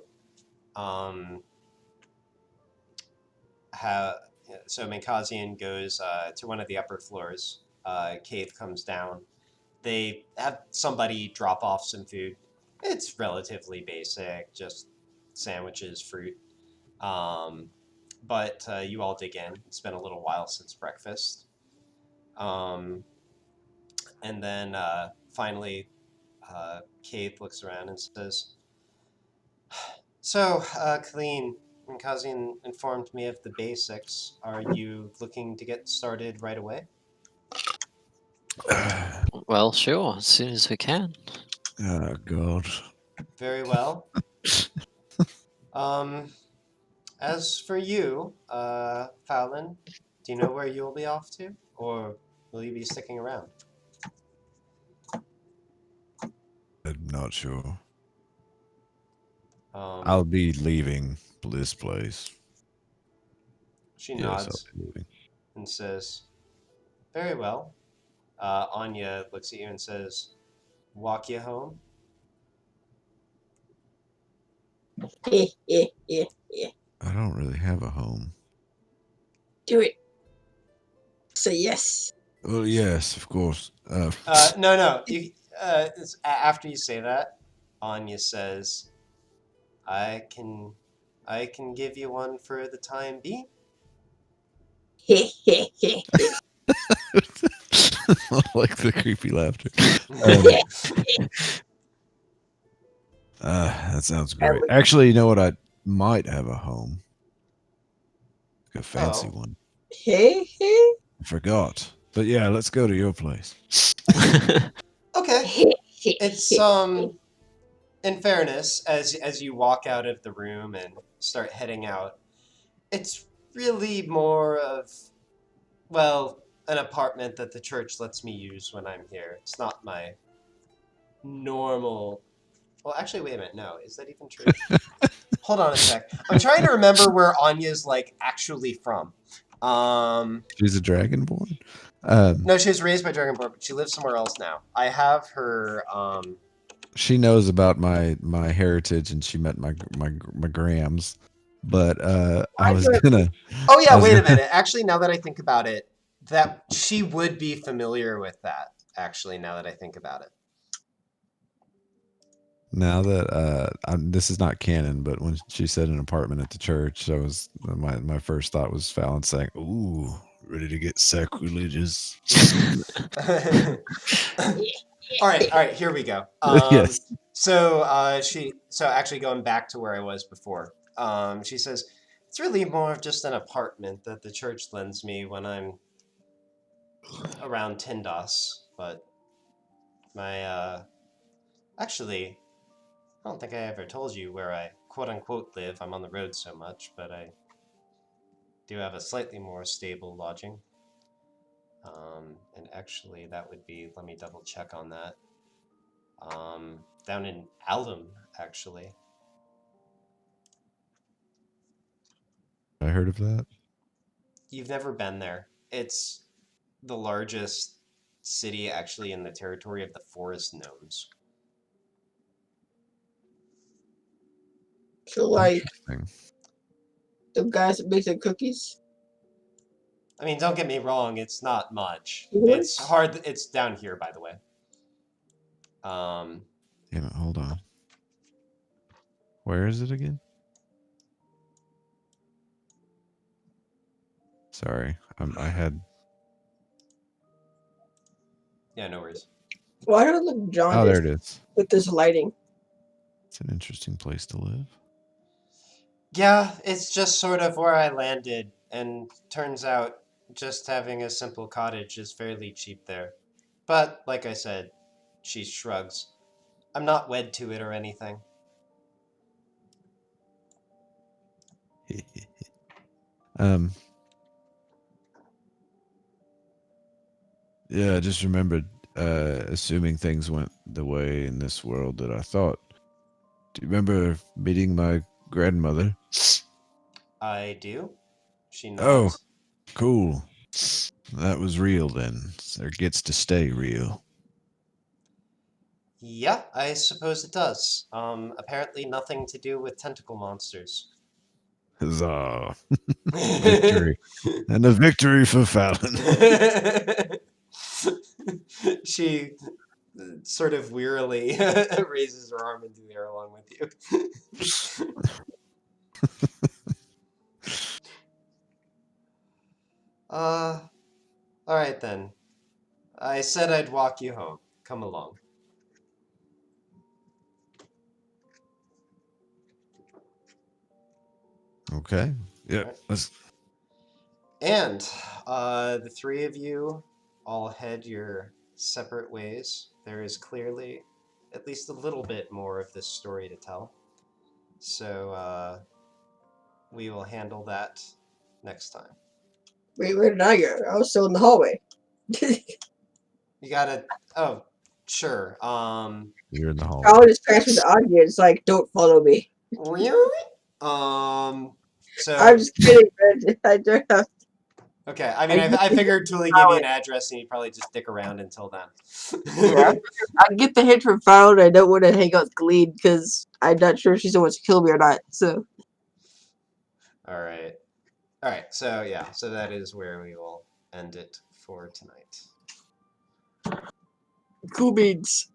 have. So Minkazian goes to one of the upper floors. Cave comes down. They have somebody drop off some food. It's relatively basic, just sandwiches, fruit. But you all dig in. It's been a little while since breakfast. And then finally, Kate looks around and says, "So, Colleen, Kazian informed me of the basics. Are you looking to get started right away?" Well, sure, as soon as we can. Oh God. Very well. Um, as for you, Fallon, do you know where you'll be off to? Or will you be sticking around? I'm not sure. Um, I'll be leaving this place. she Yes, nods I'll be leaving. and says, "Very well." Anya looks at you and says, "Walk you home?" I don't really have a home. Do it. Say yes. Well, yes, of course. No. After you say that, Anya says, I can give you one for the time being." I like the creepy laughter. That sounds great. Actually, you know what? I might have a home. Like a fancy Oh. one. Hey. I forgot. But yeah, let's go to your place. Okay. It's in fairness, as you walk out of the room and start heading out, it's really more of, well, an apartment that the church lets me use when I'm here. It's not my normal. Well, actually, wait a minute. No, is that even true? Hold on a sec. I'm trying to remember where Anya's like actually from. She's a dragonborn. No, she was raised by Dragonborn, but she lives somewhere else now. I have her. She knows about my heritage, and she met my grams. But I was gonna. Oh yeah, I was wait a gonna, minute. Actually, now that I think about it, that she would be familiar with that. Actually, now that I think about it. Now that this is not canon, but when she said an apartment at the church, I was my first thought was Fallon saying, "Ooh, ready to get sacrilegious." All right, here we go. Yes. So actually going back to where I was before, she says it's really more of just an apartment that the church lends me when I'm around Tindos, but my actually, I don't think I ever told you where I quote unquote live. I'm on the road so much, but I do have a slightly more stable lodging. And actually, that would be, let me double check on that. Down in Alum, actually. I heard of that. You've never been there. It's the largest city actually in the territory of the forest gnomes. So like Interesting. the guys that make the cookies. I mean, don't get me wrong, it's not much. What? It's hard. It's down here, by the way. Damn it, hold on. Where is it again? Sorry, I had. Yeah, no worries. Why do it look jaundiced Oh, there it is. with this lighting? It's an interesting place to live. Yeah, it's just sort of where I landed, and turns out just having a simple cottage is fairly cheap there. But, like I said, she shrugs. I'm not wed to it or anything. Yeah, I just remembered. assuming things went the way in this world that I thought. Do you remember meeting my grandmother? I do. She Oh, nods. cool. That was real then. Or gets to stay real. Yeah, I suppose it does. Apparently nothing to do with tentacle monsters. Huzzah. Victory. And a victory for Fallon. She sort of wearily raises her arm into the air along with you. All right then. I said I'd walk you home. Come along. Okay. Yeah. Right. Let's. And the three of you all head your separate ways. There is clearly at least a little bit more of this story to tell. So we will handle that next time. Wait, where did I go? I was still in the hallway. You gotta. Oh, sure. You're in the hall. I was just crashing the audience, like, don't follow me. Really? Um. So I'm just kidding, man. I don't have. okay. I mean, I get I the figured Tuli gave you an address, and you'd probably just stick around until then. Yeah, I get the hint from Fallon. I don't want to hang out with Glean because I'm not sure if she's the one to kill me or not. So All right. All right. So yeah. So that is where we will end it for tonight. cool beans.